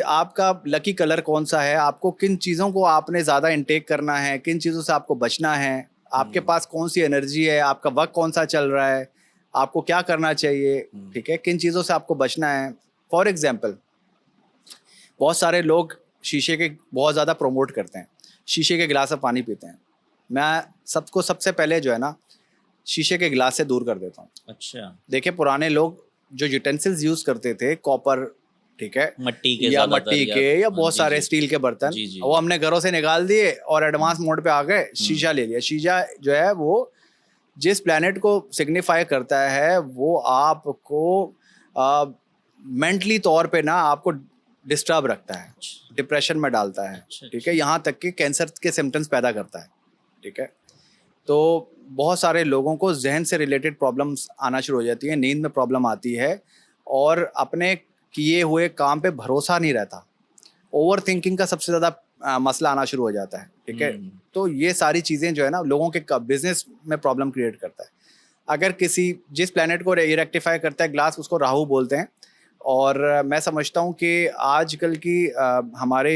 आपका लकी कलर कौन सा है, आपको किन चीज़ों को आपने ज़्यादा इनटेक करना है, किन चीज़ों से आपको बचना है, आपके पास कौन सी एनर्जी है, आपका वक्त कौन सा चल रहा है, आपको क्या करना चाहिए, ठीक है, किन चीज़ों से आपको बचना है। फॉर एग्जाम्पल, बहुत सारे लोग शीशे के बहुत ज़्यादा प्रमोट करते हैं, शीशे के गिलास से पानी पीते हैं। मैं सबको सबसे पहले जो है ना शीशे के गिलास से दूर कर देता हूँ। अच्छा, देखिए पुराने लोग जो यूटेंसिल्स यूज़ करते थे, कॉपर, ठीक है, मट्टी के या ज़्यादातर मट्टी के या बहुत जी, सारे जी। स्टील के बर्तन, जी, जी, वो हमने घरों से निकाल दिए और एडवांस मोड पे आ गए, शीशा ले लिया। शीशा जो है वो जिस प्लैनेट को सिग्निफाई करता है वो आपको मेंटली तौर पे ना आपको डिस्टर्ब रखता है, डिप्रेशन में डालता है, अच्छा, ठीक है, यहाँ तक कि कैंसर के सिम्टम्स पैदा करता है, ठीक है। तो बहुत सारे लोगों को जहन से रिलेटेड प्रॉब्लम्स आना शुरू हो जाती है, नींद में प्रॉब्लम आती है और अपने किए हुए काम पे भरोसा नहीं रहता। ओवर थिंकिंग का सबसे ज़्यादा मसला आना शुरू हो जाता है, ठीक है। तो ये सारी चीज़ें जो है ना लोगों के बिजनेस में प्रॉब्लम क्रिएट करता है। अगर किसी जिस प्लैनेट को ये रेक्टिफाई करता है ग्लास, उसको राहु बोलते हैं। और मैं समझता हूँ कि आजकल की हमारे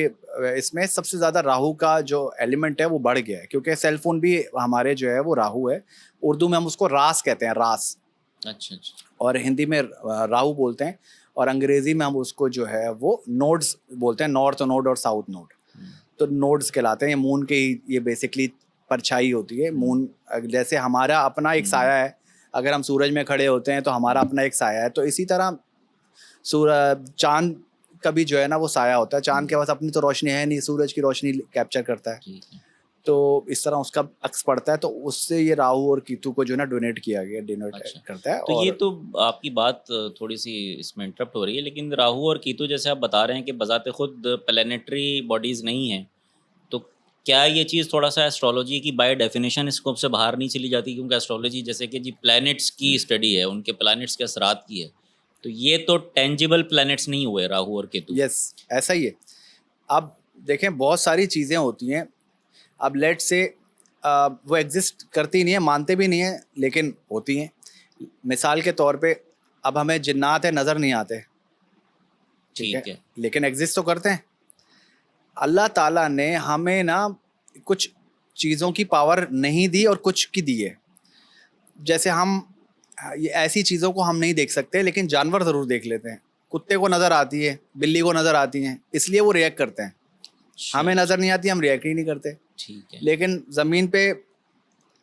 इसमें सबसे ज़्यादा राहु का जो एलिमेंट है वो बढ़ गया है, क्योंकि सेल फोन भी हमारे जो है वो राहु है। उर्दू में हम उसको रास कहते हैं, रास, अच्छा, अच्छा। और हिंदी में राहु बोलते हैं, और अंग्रेजी में हम उसको जो है वो नोड्स बोलते हैं, नॉर्थ नोड और साउथ नोड। तो नोड्स कहलाते हैं, ये मून के ही ये बेसिकली परछाई होती है। मून जैसे हमारा अपना एक साया है, अगर हम सूरज में खड़े होते हैं तो हमारा अपना एक साया है, तो इसी तरह चांद का भी जो है ना वो साया होता है। चांद के पास अपनी तो रोशनी है नहीं, सूरज की रोशनी कैप्चर करता है, तो इस तरह उसका अक्स पड़ता है। तो उससे ये राहु और केतु को जो है ना डोनेट किया गया, डोनेट अच्छा। करता है। तो और ये तो आपकी बात थोड़ी सी इसमें इंटरप्ट हो रही है, लेकिन राहु और केतु जैसे आप बता रहे हैं कि बजाते खुद प्लैनेटरी बॉडीज़ नहीं हैं, तो क्या ये चीज़ थोड़ा-सा एस्ट्रोलॉजी की बाय डेफिनेशन स्कोप से बाहर नहीं चली जाती? क्योंकि एस्ट्रोलॉजी जैसे कि जी प्लैनेट्स की स्टडी है, उनके प्लैनेट्स के असरात की है, तो ये तो टेंजिबल प्लैनेट्स नहीं हुए राहु और केतु। यस, ऐसा ही है। अब देखें बहुत सारी चीज़ें होती हैं, अब लेट से वो एग्जिस्ट करती नहीं है, मानते भी नहीं है, लेकिन होती हैं। मिसाल के तौर पे अब हमें जिन्नात है नज़र नहीं आते, ठीक है, लेकिन एग्जिस्ट तो करते हैं। अल्लाह ताला ने हमें ना कुछ चीज़ों की पावर नहीं दी और कुछ की दी है। जैसे हम ये ऐसी चीज़ों को हम नहीं देख सकते, लेकिन जानवर ज़रूर देख लेते हैं। कुत्ते को नज़र आती है, बिल्ली को नज़र आती हैं, इसलिए वो रिएक्ट करते हैं। हमें नज़र नहीं आती, हम रिएक्ट ही नहीं करते। ठीक है। लेकिन ज़मीन पे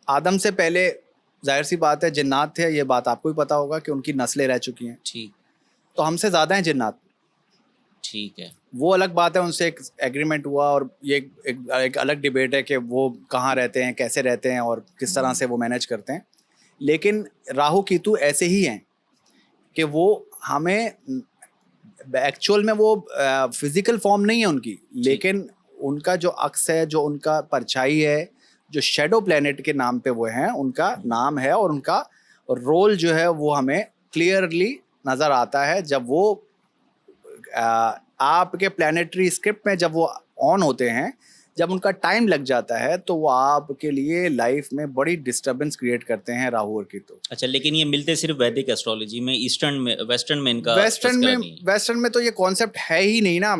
आदम से पहले जाहिर सी बात है जिन्नात थे, ये बात आपको भी पता होगा कि उनकी नस्लें रह चुकी हैं। ठीक। तो हमसे ज़्यादा हैं जिन्नात। ठीक है। वो अलग बात है, उनसे एक एग्रीमेंट हुआ, और ये एक अलग डिबेट है कि वो कहाँ रहते हैं, कैसे रहते हैं और किस तरह से वो मैनेज करते हैं। लेकिन राहु केतु ऐसे ही हैं कि वो हमें एक्चुअल में वो फिजिकल फॉर्म नहीं है उनकी, लेकिन उनका जो अक्स है, जो उनका परछाई है, जो शेडो प्लेनेट के नाम पे वो हैं, उनका नाम है, और उनका रोल जो है वो हमें क्लियरली नज़र आता है जब वो आपके प्लानिटरी स्क्रिप्ट में जब वो ऑन होते हैं। जब उनका टाइम लग जाता है तो वो आपके लिए लाइफ में बड़ी डिस्टर्बेंस क्रिएट करते हैं, राहु और केतु। अच्छा, लेकिन ये मिलते सिर्फ वैदिक एस्ट्रोलॉजी में, ईस्टर्न में, वेस्टर्न में इनका तस्करा नहीं है। वेस्टर्न में तो ये कॉन्सेप्ट है ही नहीं ना,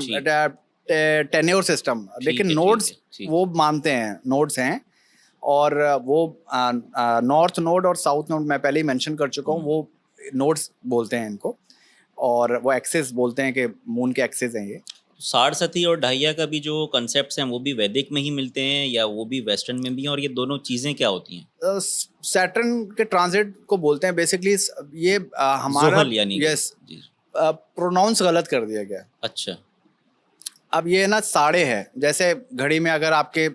टेन्योर सिस्टम। लेकिन नोड्स वो मानते हैं, नोड्स हैं, और वो नॉर्थ नोड और साउथ नोड मैं पहले ही मेंशन कर चुका हूँ, वो नोड्स बोलते हैं इनको, और वो एक्सेस बोलते हैं कि मून के एक्सेस हैं ये। साढ़सती और ढाइया का भी जो कॉन्सेप्ट्स हैं वो भी वैदिक में ही मिलते हैं या वो भी वेस्टर्न में भी हैं, और ये दोनों चीज़ें क्या होती हैं? सैटर्न के ट्रांजिट को बोलते हैं बेसिकली। ये हमारा ज़ोहल यानी यस प्रोनाउंस गलत कर दिया गया। अच्छा। अब ये ना साढ़े है, जैसे घड़ी में अगर आपके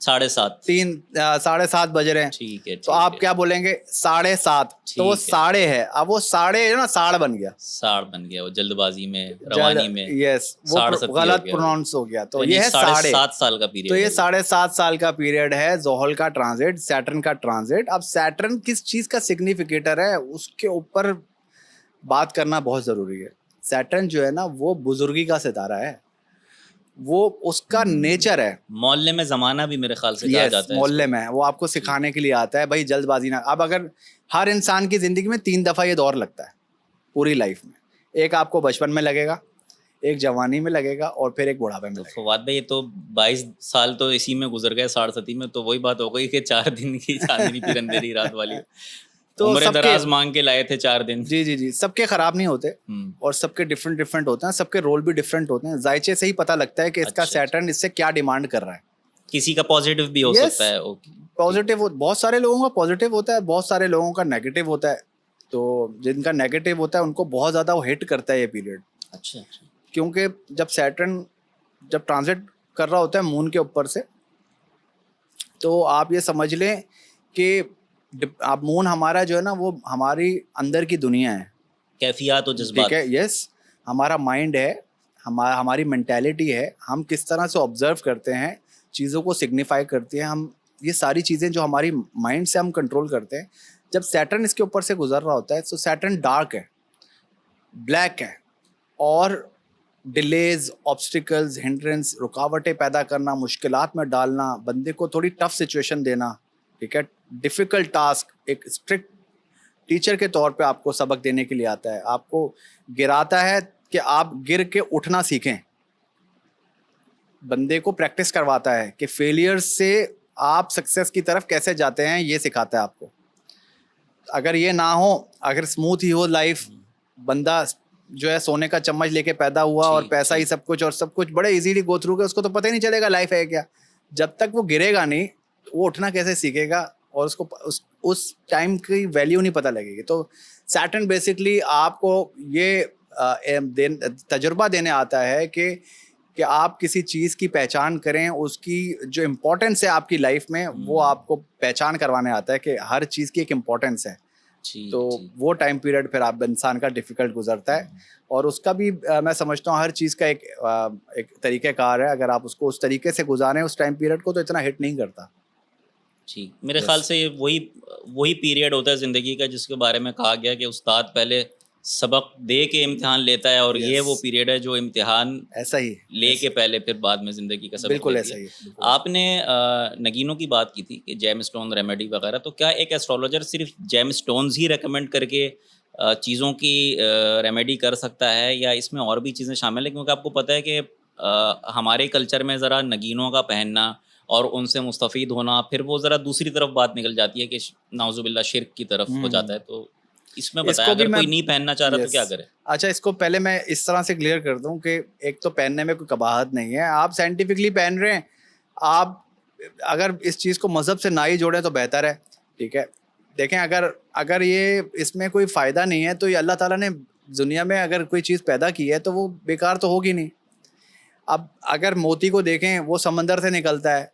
7:30 7:30 बज रहे हैं, ठीक है, तो आप क्या बोलेंगे? 7:30। तो वो साढ़े है, अब वो साढ़े है ना, साढ़ बन गया, साढ़ बन गया, वो जल्दबाजी में, रवानी में। यस, वो गलत प्रोनाउंस हो गया। तो ये है 7.5 साल का पीरियड। तो ये 7.5 साल का पीरियड है ज़ोहल का ट्रांजिट, सैटर्न का ट्रांजिट। अब सैटर्न किस चीज़ का सिग्निफिकेटर है, उसके ऊपर बात करना बहुत ज़रूरी है। सैटर्न जो है ना वो बुजुर्गी का सितारा है, वो उसका नेचर है। मोहल्ले में ज़माना भी मेरे ख्याल से कहा यस, जाता है मोहल्ले इसको। में वो आपको सिखाने के लिए आता है भाई जल्दबाजी ना। अब अगर हर इंसान की ज़िंदगी में 3 दफ़ा ये दौर लगता है पूरी लाइफ में। एक आपको बचपन में लगेगा, एक जवानी में लगेगा और फिर एक बुढ़ापे में तो लगेगा। फवाद भाई, ये तो 22 साल तो इसी में गुजर गए, 60 में, तो वही बात हो गई कि 4 दिन की चांदनी फिर अंधेरी रात वाली। तो उम्र सबके दराज मांग के लाए थे 4 दिन। जी, सबके ख़राब नहीं होते हम्म। और सबके डिफरेंट होते हैं, सबके रोल भी डिफरेंट होते हैं। ज़ायचे से ही पता लगता है कि इसका अच्छा, सैटर्न इससे क्या डिमांड कर रहा है। किसी का पॉजिटिव भी हो यस, सकता है। ओके, ठीक। पॉजिटिव बहुत सारे लोगों का पॉजिटिव होता है, बहुत सारे लोगों का नेगेटिव होता है। तो जिनका नेगेटिव होता है उनको बहुत ज़्यादा वो हिट करता है ये पीरियड, अच्छा, अच्छा। क्योंकि जब सैटर्न जब ट्रांजिट कर रहा होता है मून के ऊपर से, तो आप ये समझ लें कि आप मून हमारा जो है ना वो हमारी अंदर की दुनिया है। कैफियत और ठीक जज्बात। है, यस, हमारा माइंड है, हमारी मेंटेलिटी है, हम किस तरह से ऑब्जर्व करते हैं, चीज़ों को सिग्निफाई करते हैं हम, ये सारी चीज़ें जो हमारी माइंड से हम कंट्रोल करते हैं। जब सैटर्न इसके ऊपर से गुजर रहा होता है तो सैटर्न डार्क है, ब्लैक है, और डिलेज, ऑब्स्टिकल्स, हिंड्रेंस, रुकावटें पैदा करना, मुश्किलात में डालना, बंदे को थोड़ी टफ सिचुएशन देना। ठीक है, डिफ़िकल्ट टास्क, एक स्ट्रिक्ट टीचर के तौर पे आपको सबक देने के लिए आता है, आपको गिराता है कि आप गिर के उठना सीखें। बंदे को प्रैक्टिस करवाता है कि फेलियर से आप सक्सेस की तरफ कैसे जाते हैं, ये सिखाता है आपको। अगर ये ना हो, अगर स्मूथ ही हो लाइफ, बंदा जो है सोने का चम्मच लेके पैदा हुआ और ठीक, पैसा ही ठीक। सब कुछ और सब कुछ बड़े इजीली गो थ्रू के, उसको तो पता ही नहीं चलेगा लाइफ है क्या। जब तक वो गिरेगा नहीं, वो उठना कैसे सीखेगा, और उसको उस टाइम की वैल्यू नहीं पता लगेगी। तो सैटर्न बेसिकली आपको ये तजुर्बा देने आता है कि आप किसी चीज़ की पहचान करें, उसकी जो इम्पोर्टेंस है आपकी लाइफ में, वो आपको पहचान करवाने आता है कि हर चीज़ की एक इम्पोर्टेंस है। ठीक, तो ठीक। वो टाइम पीरियड फिर आप इंसान का डिफ़िकल्ट गुजरता है, और उसका भी मैं समझता हूँ हर चीज़ का एक तरीक़ेकार है। अगर आप उसको उस तरीके से गुजारें उस टाइम पीरियड को, तो इतना हिट नहीं करता। ठीक, मेरे ख्याल यस, से ये वही वही पीरियड होता है ज़िंदगी का जिसके बारे में कहा गया कि उस्ताद पहले सबक दे के इम्तिहान लेता है, और ये यस, वो पीरियड है जो इम्तिहान ऐसा ही ले के ऐसा, पहले फिर बाद में ज़िंदगी का सबक बिल्कुल देती ऐसा है। ही है, बिल्कुल ऐसा। आपने नगीनों की बात की थी कि जेम स्टोन रेमेडी वगैरह, तो क्या एक एस्ट्रोलॉजर सिर्फ जेम स्टोन्स ही रेकमेंड करके चीज़ों की रेमेडी कर सकता है, या इसमें और भी चीज़ें शामिल हैं? क्योंकि आपको पता है कि हमारे कल्चर में ज़रा नगीनों का पहनना और उनसे मुस्तफ़ीद होना, फिर वो ज़रा दूसरी तरफ बात निकल जाती है कि नाउज़ुबिल्लाह शिर्क की तरफ हो जाता है। तो इसमें बताएं, इसको भी अगर मैं कोई नहीं पहनना चाह रहा तो यस, क्या करे? अच्छा, इसको पहले मैं इस तरह से क्लियर कर दूं कि एक तो पहनने में कोई कबाहत नहीं है, आप साइंटिफिकली पहन रहे हैं। आप अगर इस चीज़ को मज़हब से ना ही जोड़ें तो बेहतर है। ठीक है, देखें, अगर अगर ये इसमें कोई फ़ायदा नहीं है, तो ये अल्लाह ताला ने दुनिया में अगर कोई चीज़ पैदा की है तो वो बेकार तो होगी नहीं। अब अगर मोती को देखें, वो समंदर से निकलता है।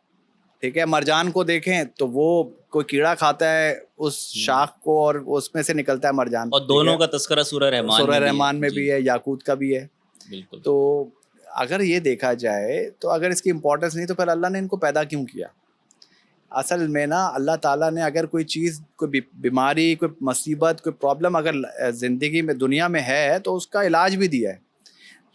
ठीक है, मरजान को देखें तो वो कोई कीड़ा खाता है उस शाख को, और उसमें से निकलता है मरजान। और ठीक दोनों है, का तज़किरा सूरह रहमान सूरह में भी है। रहमान में जी, भी है, याकूत का भी है। बिल्कुल। तो अगर ये देखा जाए, तो अगर इसकी इम्पोर्टेंस नहीं, तो फिर अल्लाह ने इनको पैदा क्यों किया? असल में ना अल्लाह ताला ने अगर कोई चीज़, कोई बीमारी, कोई मुसीबत, कोई प्रॉब्लम अगर ज़िंदगी में, दुनिया में है, तो उसका इलाज भी दिया है।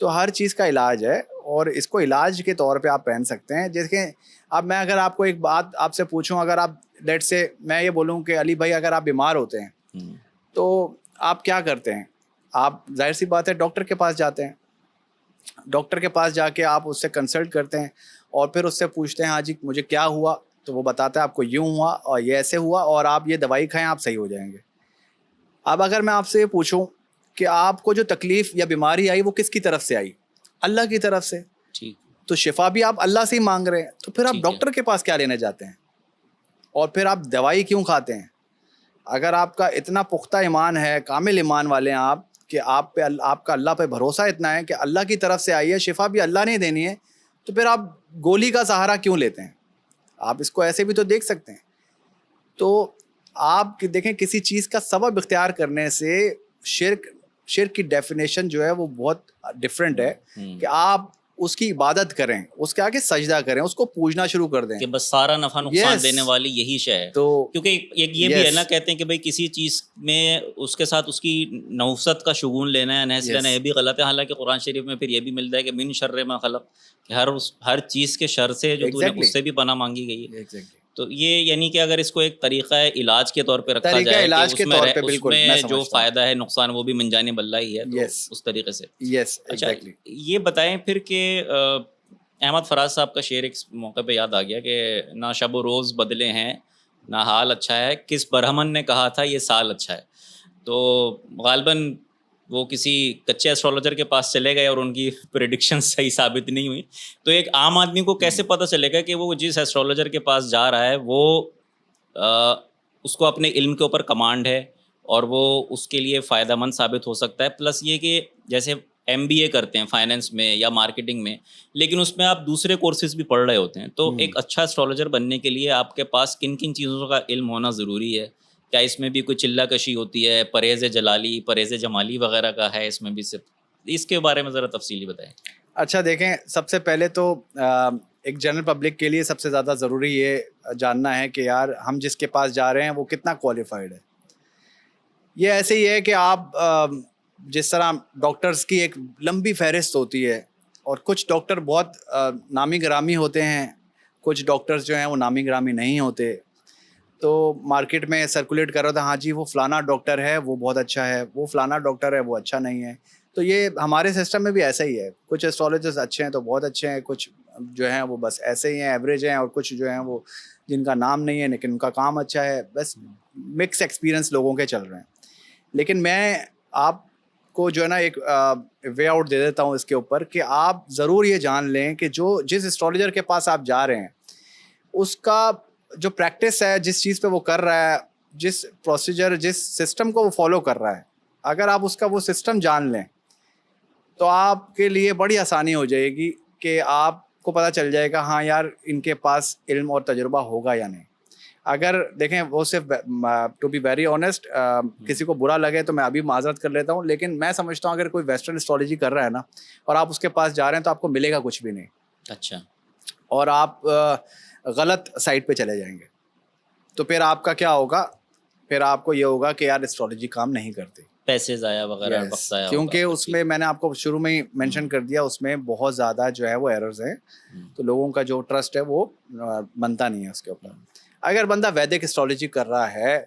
तो हर चीज़ का इलाज है, और इसको इलाज के तौर पे आप पहन सकते हैं। जैसे अब मैं अगर आपको एक बात आपसे पूछूं, अगर आप लेट्स से मैं ये बोलूं कि अली भाई अगर आप बीमार होते हैं, हुँ, तो आप क्या करते हैं? आप जाहिर सी बात है डॉक्टर के पास जाते हैं। डॉक्टर के पास जाके आप उससे कंसल्ट करते हैं, और फिर उससे पूछते हैं, हाँ जी मुझे क्या हुआ? तो वो बताता है आपको यूँ हुआ और ये ऐसे हुआ, और आप ये दवाई खाएं, आप सही हो जाएंगे। अब अगर मैं आपसे ये पूछूं कि आपको जो तकलीफ़ या बीमारी आई वो किसकी तरफ से आई? अल्लाह की तरफ से। ठीक, तो शिफा भी आप अल्लाह से ही मांग रहे हैं, तो फिर आप ठीक है। डॉक्टर के पास क्या लेने जाते हैं? और फिर आप दवाई क्यों खाते हैं? अगर आपका इतना पुख्ता ईमान है, कामिल ईमान वाले हैं आप, कि आप पे आपका अल्लाह पे भरोसा इतना है कि अल्लाह की तरफ से आई है, शिफा भी अल्लाह ने देनी है, तो फिर आप गोली का सहारा क्यों लेते हैं? आप इसको ऐसे भी तो देख सकते हैं। तो आप देखें, किसी चीज़ का सबब इख्तियार करने से शिर्क शिर्क की डेफिनेशन जो है वो बहुत डिफरेंट है, हुँ, कि आप उसकी इबादत करें, उसके आगे सजदा करें, उसको पूजना शुरू कर दें कि बस सारा नफा नुकसान Yes. देने वाली यही शय है। तो क्योंकि एक ये भी है Yes. ना, कहते हैं कि भाई किसी चीज़ में उसके साथ उसकी नौसत का शुगून लेना है, नहस लेना है, Yes. ये भी गलत है। हालांकि कुरान शरीफ में फिर ये भी मिलता है कि मिन शर्रे मा खलक, कि हर चीज़ के शर से जो तूने Exactly. उससे भी पनाह मांगी गई है। Exactly. तो ये यानी कि अगर इसको एक तरीक़ा इलाज के तौर पे रखा तरीका जाए कि इलाज के तौर पे बिल्कुल मैं उसमें जो समझता हूँ। फ़ायदा है नुकसान वो भी मिन जानिब अल्लाह ही है, तो Yes. उस तरीके से। Yes, अच्छा, exactly. ये बताएं फिर कि अहमद फराज साहब का शेर एक मौके पे याद आ गया कि ना शब व रोज़ बदले हैं, ना हाल अच्छा है, किस बरहमन ने कहा था ये साल अच्छा है। तो गालिबन वो किसी कच्चे एस्ट्रोलॉजर के पास चले गए और उनकी प्रेडिक्शन सही साबित नहीं हुई। तो एक आम आदमी को कैसे पता चलेगा कि वो जिस एस्ट्रोलॉजर के पास जा रहा है वो उसको अपने इल्म के ऊपर कमांड है और वो उसके लिए फ़ायदेमंद साबित हो सकता है। प्लस ये कि जैसे एमबीए करते हैं फाइनेंस में या मार्केटिंग में, लेकिन उसमें आप दूसरे कोर्सेज भी पढ़ रहे होते हैं। तो एक अच्छा एस्ट्रोलॉजर बनने के लिए आपके पास किन किन चीज़ों का इल्म होना ज़रूरी है? क्या इसमें भी कोई चिल्ला कशी होती है, परहेज़ जलाली, परहेज़ जमाली वगैरह का है इसमें भी सिर्फ? इसके बारे में ज़रा तफसीली बताएं। अच्छा देखें, सबसे पहले तो एक जनरल पब्लिक के लिए सबसे ज़्यादा ज़रूरी ये जानना है कि यार हम जिसके पास जा रहे हैं वो कितना क्वालिफाइड है। ये ऐसे ही है कि आप जिस तरह डॉक्टर्स की एक लंबी फहरिस्त होती है और कुछ डॉक्टर बहुत नामी गिरामी होते हैं, कुछ डॉक्टर्स जो हैं वो नामी गिरामी नहीं होते। तो मार्केट में सर्कुलेट कर रहा था, हाँ जी वो फलाना डॉक्टर है वो बहुत अच्छा है, वो फलाना डॉक्टर है वो अच्छा नहीं है। तो ये हमारे सिस्टम में भी ऐसा ही है, कुछ एस्ट्रोलॉजर्स अच्छे हैं तो बहुत अच्छे हैं, कुछ जो हैं वो बस ऐसे ही हैं, एवरेज हैं, और कुछ जो हैं वो जिनका नाम नहीं है लेकिन उनका काम अच्छा है। बस मिक्स एक्सपीरियंस लोगों के चल रहे हैं। लेकिन मैं आपको जो है ना एक वे आउट दे देता हूँ इसके ऊपर कि आप ज़रूर ये जान लें कि जिस एस्ट्रोलॉजर के पास आप जा रहे हैं उसका जो प्रैक्टिस है, जिस चीज़ पे वो कर रहा है, जिस प्रोसीजर, जिस सिस्टम को वो फॉलो कर रहा है, अगर आप उसका वो सिस्टम जान लें तो आपके लिए बड़ी आसानी हो जाएगी कि आपको पता चल जाएगा हाँ यार इनके पास इल्म और तजुर्बा होगा या नहीं। अगर देखें वो सिर्फ टू बी वेरी ऑनेस्ट, किसी को बुरा लगे तो मैं अभी माजरत कर लेता हूँ, लेकिन मैं समझता हूँ अगर कोई वेस्टर्न एस्ट्रोलॉजी कर रहा है ना और आप उसके पास जा रहे हैं तो आपको मिलेगा कुछ भी नहीं। अच्छा। और आप गलत साइड पे चले जाएंगे तो फिर आपका क्या होगा, फिर आपको ये होगा कि यार एस्ट्रोलॉजी काम नहीं करती, पैसे ज़ाया वगैरह, वक्त ज़ाया क्योंकि होगा। उसमें मैंने आपको शुरू में ही मेंशन कर दिया, उसमें बहुत ज़्यादा जो है वो एरर्स हैं। तो लोगों का जो ट्रस्ट है वो बनता नहीं है उसके ऊपर। अगर बंदा वैदिक एस्ट्रोलॉजी कर रहा है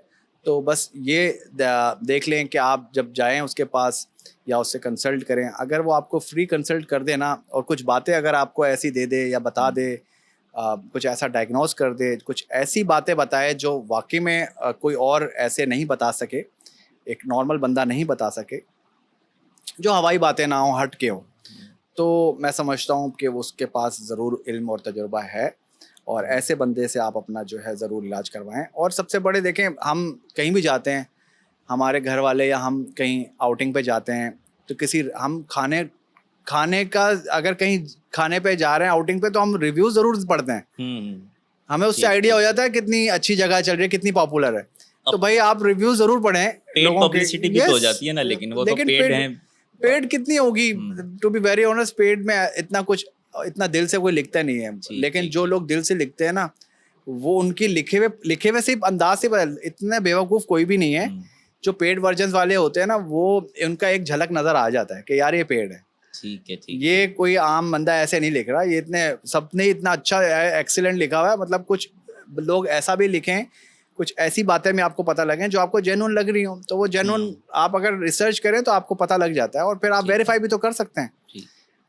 तो बस ये देख लें कि आप जब जाएं उसके पास या उससे कंसल्ट करें, अगर वो आपको फ्री कंसल्ट कर दे ना और कुछ बातें अगर आपको ऐसी दे दे या बता दे, कुछ ऐसा डायग्नोस कर दे, कुछ ऐसी बातें बताए जो वाकई में कोई और ऐसे नहीं बता सके, एक नॉर्मल बंदा नहीं बता सके, जो हवाई बातें ना हो, हट के हो, तो मैं समझता हूँ कि उसके पास ज़रूर इल्म और तजुर्बा है और ऐसे बंदे से आप अपना जो है ज़रूर इलाज करवाएं। और सबसे बड़े देखें, हम कहीं भी जाते हैं, हमारे घर वाले या हम कहीं आउटिंग पे जाते हैं तो हम खाने का अगर कहीं खाने पे जा रहे हैं आउटिंग पे तो हम रिव्यू ज़रूर पढ़ते हैं। हमें उससे आइडिया हो जाता है कितनी अच्छी जगह चल रही है, कितनी पॉपुलर है। तो भाई आप रिव्यू ज़रूर पढ़ें। पेड पब्लिसिटी भी तो हो जाती है ना, लेकिन वो तो पेड है। पेड कितनी होगी, to be very honest, paid में इतना दिल से कोई लिखता नहीं है। लेकिन जो लोग दिल से लिखते हैं ना, वो उनकी लिखे हुए सिर्फ अंदाज से, इतने बेवकूफ़ कोई भी नहीं है। जो पेड वर्जन वाले होते हैं ना, वो उनका एक झलक नज़र आ जाता है कि यार ये पेड है। ठीक है। ये कोई आम बंदा ऐसे नहीं लिख रहा, ये सबने इतना अच्छा एक्सीलेंट लिखा हुआ है। मतलब कुछ लोग ऐसा भी लिखें, कुछ ऐसी बातें में आपको पता लगें जो आपको जेन्युइन लग रही हो, तो वो जेन्युइन आप अगर रिसर्च करें तो आपको पता लग जाता है और फिर आप वेरीफाई भी तो कर सकते हैं।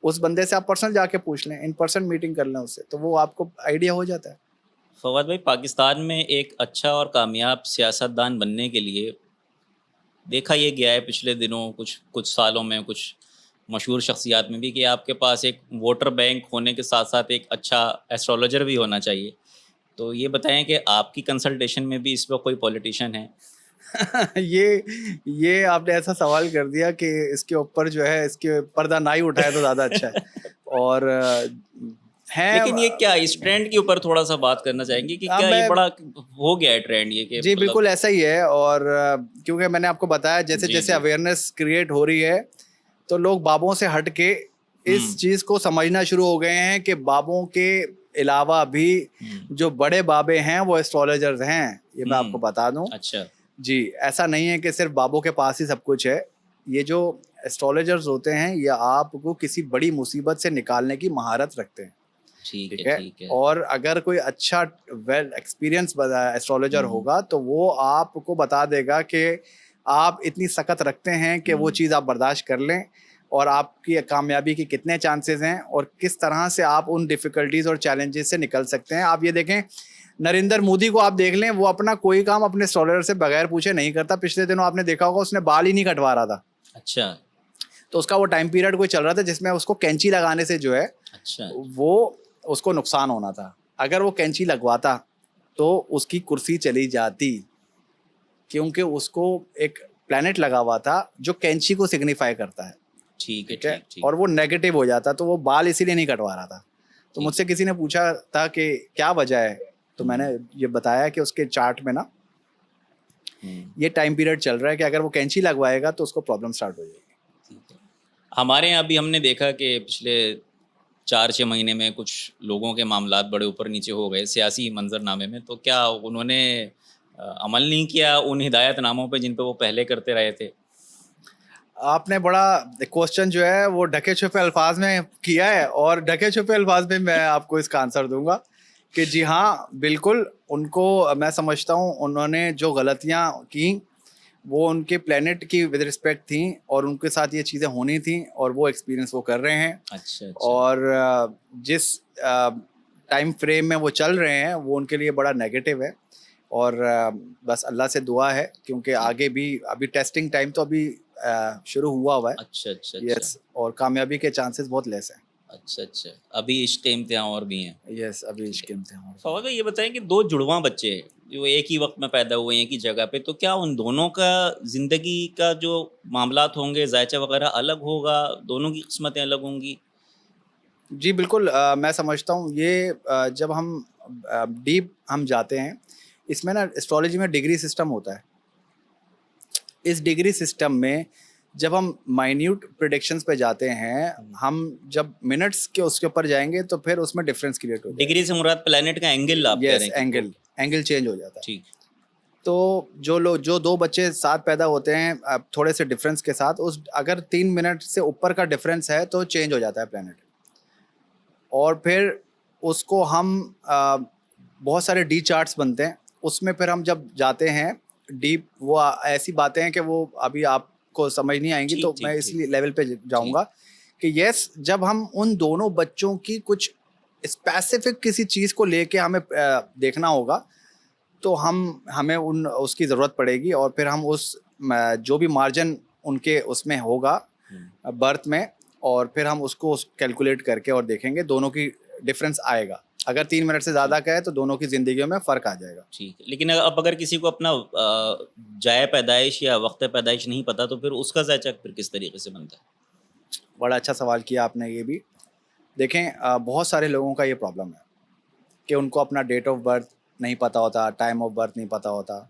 उस बंदे से आप पर्सनल जाके पूछ लें, इन पर्सन मीटिंग कर लें उससे, तो वो आपको आइडिया हो जाता है। फवाद भाई, पाकिस्तान में एक अच्छा और कामयाब सियासतदान बनने के लिए देखा ये गया है पिछले दिनों, कुछ सालों में, कुछ मशहूर शख्सियात में भी, कि आपके पास एक वोटर बैंक होने के साथ साथ एक अच्छा एस्ट्रोलॉजर भी होना चाहिए। तो ये बताएं कि आपकी कंसल्टेशन में भी इस वक्त कोई पॉलिटिशियन है? ये आपने ऐसा सवाल कर दिया कि इसके ऊपर जो है इसके पर्दा ना ही उठाए तो ज़्यादा अच्छा है। और है, लेकिन ये क्या इस ट्रेंड के ऊपर थोड़ा सा बात करना चाहेंगे कि क्या ये बड़ा हो गया है ट्रेंड ये कि जी बिल्कुल ऐसा ही है। और क्योंकि मैंने आपको बताया जैसे जैसे अवेयरनेस क्रिएट हो रही है तो लोग बाबों से हट के इस चीज को समझना शुरू हो गए हैं कि बाबों के अलावा भी जो बड़े बाबे हैं वो एस्ट्रोलॉजर्स हैं। ये मैं आपको बता दूं। अच्छा। जी, ऐसा नहीं है कि सिर्फ बाबों के पास ही सब कुछ है। ये जो एस्ट्रोलॉजर्स होते हैं ये आपको किसी बड़ी मुसीबत से निकालने की महारत रखते हैं। ठीक है, ठीक है। ठीक है। और अगर कोई अच्छा वेल एक्सपीरियंस एस्ट्रोलॉजर होगा तो वो आपको बता देगा कि आप इतनी सकत रखते हैं कि वो चीज़ आप बर्दाश्त कर लें, और आपकी कामयाबी के कितने चांसेस हैं और किस तरह से आप उन डिफ़िकल्टीज़ और चैलेंजेस से निकल सकते हैं। आप ये देखें, नरेंद्र मोदी को आप देख लें, वो अपना कोई काम अपने एस्ट्रोलॉजर से बगैर पूछे नहीं करता। पिछले दिनों आपने देखा होगा उसने बाल ही नहीं कटवा रहा था। अच्छा। तो उसका वो टाइम पीरियड कोई चल रहा था जिसमें उसको कैंची लगाने से जो है अच्छा। वो उसको नुकसान होना था। अगर वो कैंची लगवाता तो उसकी कुर्सी चली जाती, क्योंकि उसको एक प्लैनेट लगा हुआ था जो कैंची को सिग्निफाई करता है। ठीक है, ठीक है। ठीक, ठीक। और वो नेगेटिव हो जाता, तो वो बाल इसीलिए नहीं कटवा रहा था। तो मुझसे किसी ने पूछा था कि क्या वजह है, तो मैंने ये बताया कि उसके चार्ट में ना ये टाइम पीरियड चल रहा है कि अगर वो कैंची लगवाएगा तो उसको प्रॉब्लम स्टार्ट हो जाएगी। ठीक है। हमारे यहाँ भी हमने देखा कि पिछले 4-6 महीने में कुछ लोगों के मामलात बड़े ऊपर नीचे हो गए सियासी मंजरनामे में। तो क्या उन्होंने अमल नहीं किया उन हिदायतनामों पे जिन पे वो पहले करते रहे थे? आपने बड़ा क्वेश्चन जो है वो ढके छुपे अल्फाज में किया है, और ढके छुपे अल्फाज में मैं आपको इसका आंसर दूंगा कि जी हाँ, बिल्कुल। उनको मैं समझता हूँ उन्होंने जो गलतियाँ की वो उनके प्लेनेट की विद रिस्पेक्ट थी, और उनके साथ ये चीज़ें होनी थी, और वो एक्सपीरियंस वो कर रहे हैं। अच्छा, अच्छा। और जिस टाइम फ्रेम में वो चल रहे हैं वो उनके लिए बड़ा नेगेटिव है। और बस अल्लाह से दुआ है, क्योंकि आगे भी अभी टेस्टिंग टाइम तो अभी शुरू हुआ है। अच्छा, अच्छा, अच्छा। यस, और कामयाबी के चांसेस बहुत लेस हैं। अच्छा, अच्छा। अभी इश्क के इम्तिहान और भी हैं। यस, अभी ठीक है। इसके इम्तिहान और फवाद भाई ये बताएं कि 2 जुड़वां बच्चे जो एक ही वक्त में पैदा हुए हैं, एक ही जगह पे, तो क्या उन दोनों का ज़िंदगी का जो मामलात होंगे, ज़ायचा वगैरह अलग होगा? दोनों की किस्मतें अलग होंगी? जी बिल्कुल। मैं समझता हूँ ये जब हम डीप हम जाते हैं, इसमें ना एस्ट्रोलॉजी में डिग्री सिस्टम होता है। इस डिग्री सिस्टम में जब हम माइन्यूट प्रिडिक्शंस पे जाते हैं, हम जब मिनट्स के उसके ऊपर जाएंगे तो फिर उसमें डिफरेंस क्रिएट हो जाएगा। डिग्री से मुराद प्लैनेट का एंगल आप कह रहे यस, हैं कि एंगल एंगल चेंज हो जाता है। ठीक। तो जो दो बच्चे साथ पैदा होते हैं थोड़े से डिफरेंस के साथ, उस अगर 3 मिनट से ऊपर का डिफरेंस है तो चेंज हो जाता है प्लेनेट। और फिर उसको हम बहुत सारे डी चार्ट्स बनते हैं, उसमें फिर हम जब जाते हैं डीप, वो ऐसी बातें हैं कि वो अभी आपको समझ नहीं आएंगी, ठीक, तो मैं ठीक, ठीक। इसलिए लेवल पे जाऊंगा कि यस, जब हम उन दोनों बच्चों की कुछ स्पेसिफिक किसी चीज़ को लेके हमें देखना होगा, तो हमें उन उसकी ज़रूरत पड़ेगी, और फिर हम उस जो भी मार्जिन उनके उसमें होगा बर्थ में, और फिर हम उसको कैलकुलेट करके और देखेंगे, दोनों की डिफरेंस आएगा। अगर 3 मिनट से ज़्यादा का है तो दोनों की ज़िंदगियों में फ़र्क आ जाएगा। ठीक है। लेकिन अब अगर किसी को अपना जाए पैदाइश या वक्त पैदाइश नहीं पता, तो फिर उसका ज़ायचा फिर किस तरीके से बनता है? बड़ा अच्छा सवाल किया आपने ये भी। देखें, बहुत सारे लोगों का ये प्रॉब्लम है कि उनको अपना डेट ऑफ बर्थ नहीं पता होता, टाइम ऑफ बर्थ नहीं पता होता।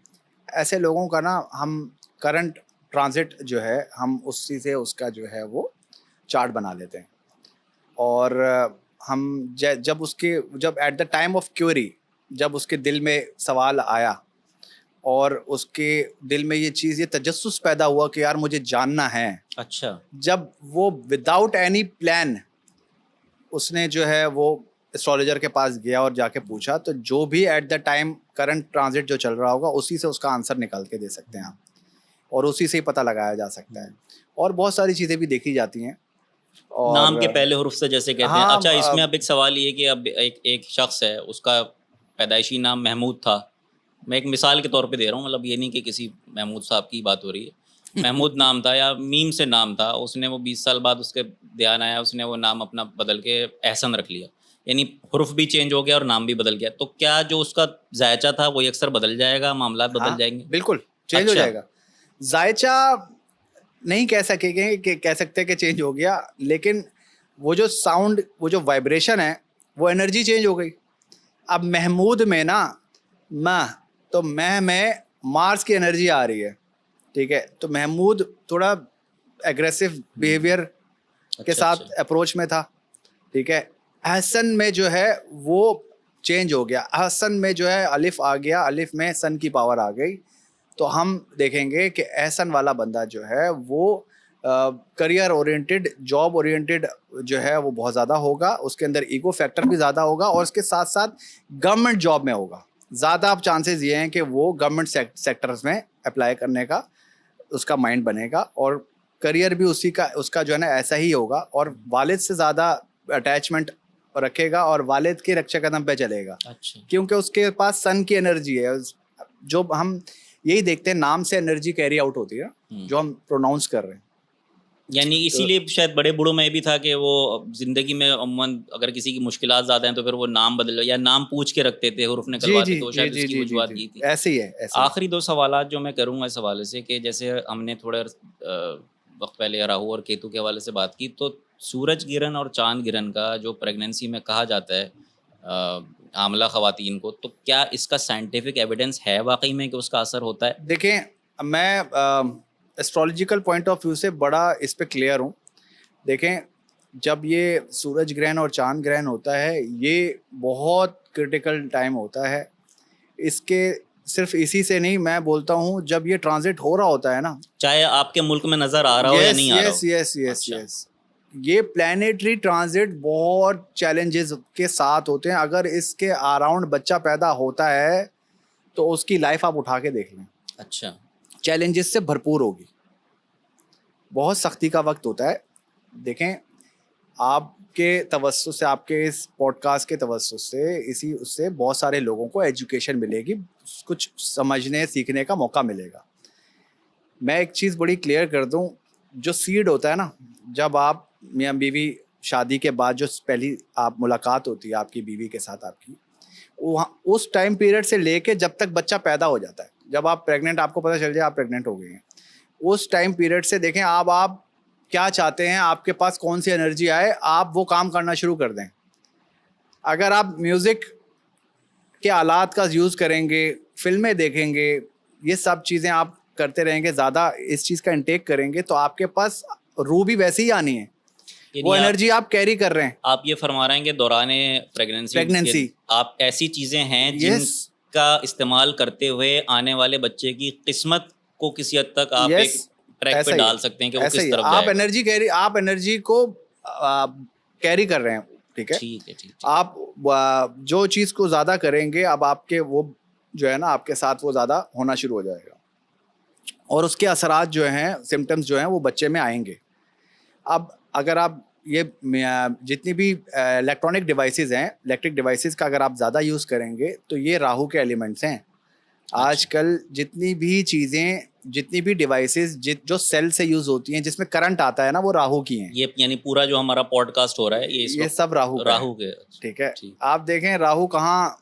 ऐसे लोगों का ना हम करंट ट्रांजिट जो है, हम उसी से उसका जो है वो चार्ट बना लेते हैं। और हम जब at the time of query, जब उसके दिल में सवाल आया और उसके दिल में ये चीज़, ये तजस्सुस पैदा हुआ कि यार मुझे जानना है, अच्छा। जब वो विदाउट एनी प्लान उसने जो है वो एस्ट्रोलॉजर के पास गया और जाके पूछा, तो जो भी eight the time current transit जो चल रहा होगा उसी से उसका आंसर निकाल के दे सकते हैं आप, और उसी से ही पता लगाया जा सकता है। और बहुत सारी चीज़ें भी देखी जाती हैं। नाम के और पहले हुर्फ से जैसे कहते हैं। हाँ, अच्छा, इसमें अब एक सवाल ये कि अब एक शख्स है, उसका पैदाइशी नाम महमूद था। मैं एक मिसाल के तौर पे दे रहा हूँ, मतलब ये नहीं कि किसी महमूद साहब की बात हो रही है। महमूद नाम था या मीम से नाम था, उसने वो 20 साल बाद उसके ध्यान आया, उसने वो नाम अपना बदल के एहसन रख लिया। यानी हुर्फ भी चेंज हो गया और नाम भी बदल गया। तो क्या जो उसका जायचा था वो अक्सर बदल जाएगा, मामलात बदल हाँ, जाएंगे? बिल्कुल चेंज हो अच्छा। जाएगा। जायचा नहीं कह सकेंगे कि कह सकते कि चेंज हो गया, लेकिन वो जो साउंड, वो जो वाइब्रेशन है, वो एनर्जी चेंज हो गई। अब महमूद में ना मैं, तो मैं में मार्स की एनर्जी आ रही है, ठीक है, तो महमूद थोड़ा एग्रेसिव बिहेवियर के अच्छा, साथ अच्छा। अप्रोच में था, ठीक है। अहसन में जो है वो चेंज हो गया, अहसन में जो है अलिफ आ गया, अलिफ में सन की पावर आ गई। तो हम देखेंगे कि एहसन वाला बंदा जो है वो करियर ओरिएंटेड, जॉब ओरिएंटेड जो है वो बहुत ज़्यादा होगा, उसके अंदर ईगो फैक्टर भी ज़्यादा होगा, और उसके साथ साथ गवर्नमेंट जॉब में होगा। ज़्यादा अब चांसेस ये हैं कि वो गवर्नमेंट सेक्टर्स में अप्लाई करने का उसका माइंड बनेगा, और करियर भी उसी का उसका जो है ना ऐसा ही होगा, और वालिद से ज़्यादा अटैचमेंट रखेगा और वालिद के रक्षा कदम पे चलेगा, अच्छा। क्योंकि उसके पास सन की एनर्जी है। जो हम यही देखते हैं, नाम से एनर्जी कैरी आउट होती है, जो हम प्रोनाउंस कर रहे हैं। यानी तो इसीलिए शायद बड़े बूढ़ों में भी था कि वो ज़िंदगी में अमूमन अगर किसी की मुश्किलात ज़्यादा हैं तो फिर वो नाम बदल या नाम पूछ के रखते थे, हुर्फ जी निकलवाते जी थे, तो जी शायद जी उसकी जी जी वजूहत जी, ये थी। ऐसे ही है, ऐसे ही है। आखिरी 2 सवालात जो मैं करूँगा इस हवाले से कि जैसे हमने थोड़े वक़्त पहले राहु और केतु के हवाले से बात की, तो सूरज गिरहन और चाँद गिरहन का जो प्रेगनेंसी में कहा जाता है हामला ख़वातीन को, तो क्या इसका साइंटिफिक एविडेंस है वाक़ई में कि उसका असर होता है? देखें, मैं एस्ट्रोलॉजिकल पॉइंट ऑफ व्यू से बड़ा इस पे क्लियर हूँ। देखें, जब ये सूरज ग्रहण और चांद ग्रहण होता है, ये बहुत क्रिटिकल टाइम होता है। इसके सिर्फ इसी से नहीं, मैं बोलता हूँ जब ये ट्रांजिट हो रहा होता है ना, चाहे आपके मुल्क में नज़र आ रहा हो या यस नहीं आ रहा यस हो? यस यस अच्छा। यस, ये प्लानिटरी ट्रांजिट बहुत चैलेंजेस के साथ होते हैं। अगर इसके अराउंड बच्चा पैदा होता है तो उसकी लाइफ आप उठा के देख लें, अच्छा। चैलेंजेस से भरपूर होगी, बहुत सख्ती का वक्त होता है। देखें, आपके तवज्जो से, आपके इस पॉडकास्ट के तवज्जो से, इसी उससे बहुत सारे लोगों को एजुकेशन मिलेगी, कुछ समझने सीखने का मौका मिलेगा। मैं एक चीज़ बड़ी क्लियर कर दूं, जो सीड होता है ना, जब आप मियाँ बीवी शादी के बाद जो पहली आप मुलाकात होती है आपकी बीवी के साथ आपकी, वहाँ उस टाइम पीरियड से लेके जब तक बच्चा पैदा हो जाता है, जब आप प्रेग्नेंट, आपको पता चल जाए आप प्रेग्नेंट हो गई हैं, उस टाइम पीरियड से देखें आप क्या चाहते हैं, आपके पास कौन सी एनर्जी आए, आप वो काम करना शुरू कर दें। अगर आप म्यूज़िक के आलात का यूज़ करेंगे, फिल्में देखेंगे, ये सब चीज़ें आप करते रहेंगे, ज़्यादा इस चीज़ का इंटेक करेंगे, तो आपके पास रूह भी वैसे ही आनी है, यानी वो एनर्जी आप कैरी कर रहे हैं। आप ये फरमा रहे हैं कि दौराने प्रेगनेंसी के प्रेगनेंसी, आप ऐसी चीज़ें हैं यस जिनका इस्तेमाल करते हुए आने वाले बच्चे की किस्मत को किसी हद तक आप यस, एक ट्रैक पे ऐसा ही है, डाल सकते हैं कि वो ऐसा किस ही है। तरफ आप जाएगा। एनर्जी को कैरी कर रहे हैं, ठीक है। ठीक है, ठीक ठीक। आप जो चीज़ को ज़्यादा करेंगे, अब आपके वो जो है ना आपके साथ वो ज़्यादा होना शुरू हो जाएगा, और उसके असरात जो हैं, सिम्टम्स जो हैं वो बच्चे में आएंगे। अब अगर आप ये जितनी भी इलेक्ट्रॉनिक डिवाइसेस हैं, इलेक्ट्रिक डिवाइसेस का अगर आप ज़्यादा यूज़ करेंगे तो ये राहु के एलिमेंट्स हैं। अच्छा। आजकल जितनी भी चीज़ें, जितनी भी डिवाइसेस जो सेल से यूज़ होती हैं, जिसमें करंट आता है ना, वो राहु की हैं। ये यानी पूरा जो हमारा पॉडकास्ट हो रहा है ये इस ये वक्त सब राहु का है, राहु के। ठीक है। ठीक। आप देखें राहु कहाँ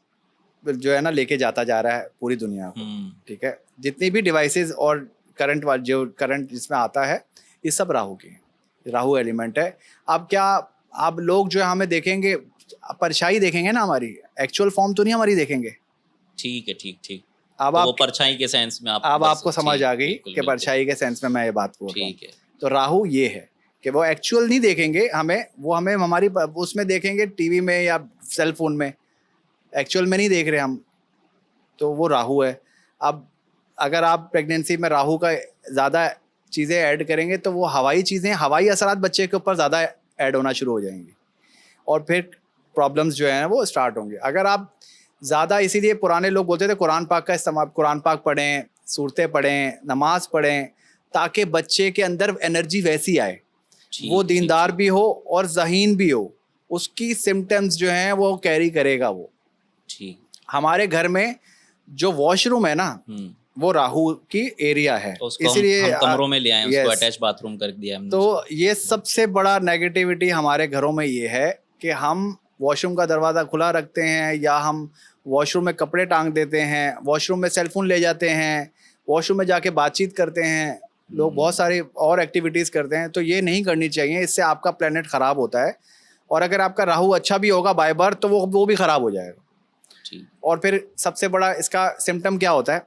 जो है ना लेके जाता जा रहा है पूरी दुनिया को, ठीक है। जितनी भी डिवाइसेस और करंट वाल जो करंट जिसमें आता है, ये सब राहु की हैं, राहु एलिमेंट है। अब क्या, अब लोग जो है हमें देखेंगे, परछाई देखेंगे ना हमारी, एक्चुअल फॉर्म तो नहीं हमारी देखेंगे। ठीक है, ठीक ठीक। अब तो वो आप, परछाई के सेंस में आप अब आपको समझ ठीक, आ गई बिल्कुल कि बिल्कुल। परछाई के सेंस में मैं ये बात बोल रहा हूँ। ठीक है। तो राहु ये है कि वो एक्चुअल नहीं देखेंगे हमें, वो हमें हमारी उसमें देखेंगे टीवी में या सेल फोन में, एक्चुअल में नहीं देख रहे हम, तो वो राहु है। अब अगर आप प्रेगनेंसी में राहु का ज़्यादा चीज़ें ऐड करेंगे तो वो हवाई चीज़ें, हवाई असरात बच्चे के ऊपर ज़्यादा ऐड होना शुरू हो जाएंगी, और फिर प्रॉब्लम्स जो हैं वो स्टार्ट होंगे। अगर आप ज़्यादा, इसीलिए पुराने लोग बोलते थे कुरान पाक का इस्तेमाल, कुरान पाक पढ़ें, सूरतें पढ़ें, नमाज पढ़ें, ताकि बच्चे के अंदर एनर्जी वैसी आए, वो ठीक दीनदार ठीक भी हो और ज़हीन भी हो, उसकी सिम्टम्स जो हैं वो कैरी करेगा वो। ठीक। हमारे घर में जो वॉशरूम है ना, वो राहु की एरिया है, तो उसको इसीलिए हम कमरों में ले आए, उसको यस। अटैच बाथरूम कर दिया हमने। तो ये सबसे बड़ा नेगेटिविटी हमारे घरों में ये है कि हम वॉशरूम का दरवाज़ा खुला रखते हैं, या हम वॉशरूम में कपड़े टांग देते हैं, वॉशरूम में सेलफोन ले जाते हैं, वॉशरूम में जाके बातचीत करते हैं, लोग बहुत सारी और एक्टिविटीज़ करते हैं। तो ये नहीं करनी चाहिए, इससे आपका प्लेनेट ख़राब होता है, और अगर आपका राहु अच्छा भी होगा बाय बर्थ तो वो भी ख़राब हो जाएगा। ठीक। और फिर सबसे बड़ा इसका सिम्टम क्या होता है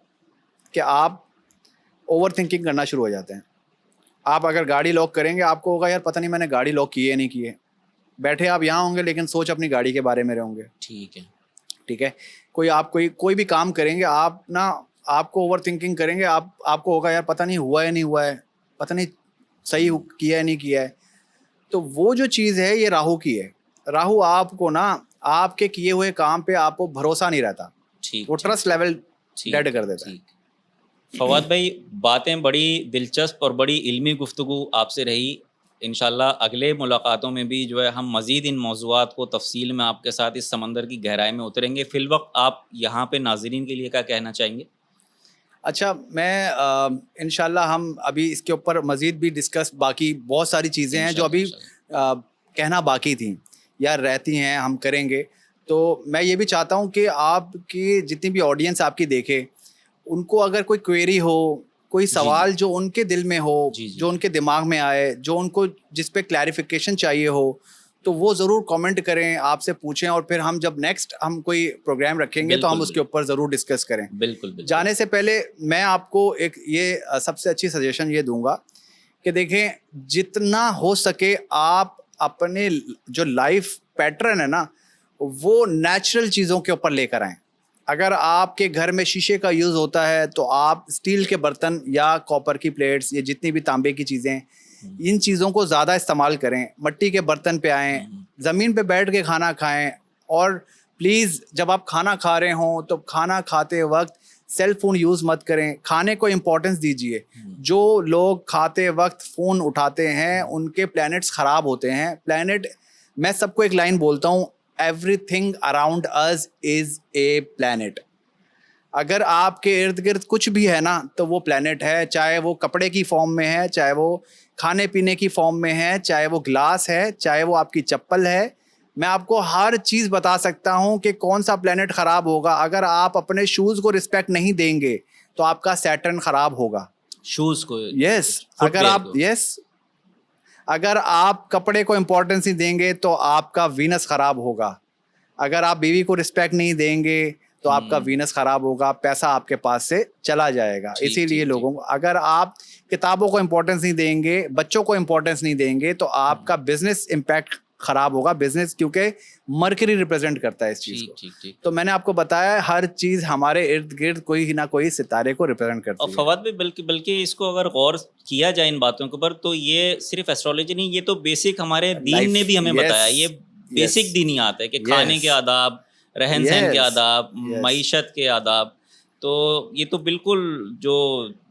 कि आप ओवर थिंकिंग करना शुरू हो जाते हैं। आप अगर गाड़ी लॉक करेंगे आपको होगा यार पता नहीं मैंने गाड़ी लॉक की है नहीं की है। बैठे आप यहाँ होंगे लेकिन सोच अपनी गाड़ी के बारे में रहोगे। ठीक है। ठीक है, कोई भी काम करेंगे आप ना, आपको ओवर थिंकिंग करेंगे, आपको होगा यार पता नहीं हुआ है नहीं हुआ है, पता नहीं सही किया है नहीं किया है। तो वो जो चीज़ है ये राहु की है। राहु आपको ना आपके किए हुए काम पे आपको भरोसा नहीं रहता, ठीक, वो ट्रस्ट लेवल डेड कर देता है। ठीक। फवाद भाई, बातें बड़ी दिलचस्प और बड़ी इल्मी गुफ्तगू आपसे रही। इंशाल्लाह अगले मुलाकातों में भी जो है हम मज़ीद इन मौज़ूआत को तफसील में आपके साथ इस समंदर की गहराई में उतरेंगे। फ़िलवक़्त आप यहाँ पे नाज़रीन के लिए क्या कहना चाहेंगे? अच्छा, मैं इंशाल्लाह हम अभी इसके ऊपर मज़ीद भी डिस्कस, बाकी बहुत सारी चीज़ें हैं जो अभी कहना बाकी थी या रहती हैं, हम करेंगे। तो मैं ये भी चाहता हूँ कि आपकी जितनी भी ऑडियंस आपकी देखे, उनको अगर कोई क्वेरी हो, कोई सवाल जो उनके दिल में हो, जो उनके दिमाग में आए, जो उनको जिस पे क्लैरिफिकेशन चाहिए हो, तो वो ज़रूर कमेंट करें, आपसे पूछें, और फिर हम जब नेक्स्ट हम कोई प्रोग्राम रखेंगे तो हम उसके ऊपर ज़रूर डिस्कस करें। बिल्कुल। जाने से पहले मैं आपको एक ये सबसे अच्छी सजेशन ये दूंगा कि देखें, जितना हो सके आप अपने जो लाइफ पैटर्न है ना, वो नेचुरल चीज़ों के ऊपर लेकर आएँ। अगर आपके घर में शीशे का यूज़ होता है तो आप स्टील के बर्तन या कॉपर की प्लेट्स, ये जितनी भी तांबे की चीज़ें, इन चीज़ों को ज़्यादा इस्तेमाल करें। मिट्टी के बर्तन पे आएँ, ज़मीन पे बैठ के खाना खाएं, और प्लीज़ जब आप खाना खा रहे हों तो खाना खाते वक्त सेल फ़ोन यूज़ मत करें, खाने को इम्पोर्टेंस दीजिए। जो लोग खाते वक्त फ़ोन उठाते हैं उनके प्लैनेट्स ख़राब होते हैं। प्लैनेट, मैं सबको एक लाइन बोलता हूँ, everything around us is a planet. अगर आपके इर्द गिर्द कुछ भी है ना तो वो प्लैनेट है, चाहे वो कपड़े की फॉर्म में है, चाहे वो खाने पीने की फॉर्म में है, चाहे वो ग्लास है, चाहे वो आपकी चप्पल है। मैं आपको हर चीज़ बता सकता हूँ कि कौन सा प्लैनेट ख़राब होगा। अगर आप अपने शूज़ को रिस्पेक्ट नहीं देंगे तो आपका सैटर्न ख़राब होगा। शूज़ को, यस, अगर आप कपड़े को इम्पोर्टेंस नहीं देंगे तो आपका वीनस ख़राब होगा। अगर आप बीवी को रिस्पेक्ट नहीं देंगे तो आपका वीनस ख़राब होगा, पैसा आपके पास से चला जाएगा। इसीलिए लोगों को, अगर आप किताबों को इम्पोर्टेंस नहीं देंगे, बच्चों को इम्पोर्टेंस नहीं देंगे, तो आपका बिजनेस इम्पैक्ट ख़राब होगा। बिजनेस क्योंकि मरकरी रिप्रेजेंट करता है इस चीज़ को। तो मैंने आपको बताया हर चीज़ हमारे इर्द गिर्द कोई ना कोई सितारे को रिप्रेजेंट करती है। और फवाद भी बल्कि इसको अगर गौर किया जाए इन बातों के ऊपर, तो ये सिर्फ एस्ट्रोलॉजी नहीं, ये तो बेसिक हमारे दीन ने भी हमें बताया। ये बेसिक दीनियात है कि खाने के आदाब, रहन सहन के आदाब, मईशत के आदाब। तो ये तो बिल्कुल जो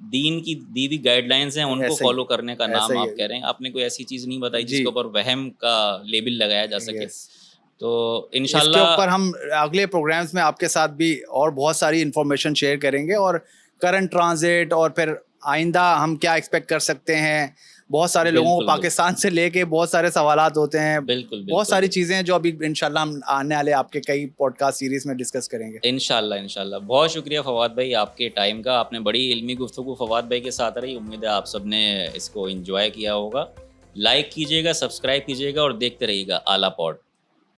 दीन की दी हुई गाइडलाइंस हैं उनको फॉलो करने का नाम आप कह रहे हैं। आपने कोई ऐसी चीज़ नहीं बताई जिसके ऊपर वहम का लेबल लगाया जा सके। तो इंशाल्लाह इसके ऊपर हम अगले प्रोग्राम्स में आपके साथ भी और बहुत सारी इंफॉर्मेशन शेयर करेंगे, और करंट ट्रांजिट, और फिर आइंदा हम क्या एक्सपेक्ट कर सकते हैं। बहुत सारे लोगों को पाकिस्तान से लेके बहुत सारे सवालात होते हैं। बहुत सारी चीज़ें हैं जो अभी इंशाल्लाह हम आने वाले आपके कई पॉडकास्ट सीरीज़ में डिस्कस करेंगे। इंशाल्लाह। बहुत शुक्रिया फवाद भाई आपके टाइम का। आपने बड़ी इल्मी गुफ्तगू फवाद भाई के साथ रही। उम्मीद है आप सब ने इसको एंजॉय किया होगा। लाइक कीजिएगा, सब्सक्राइब कीजिएगा और देखते रहिएगा आला पॉड।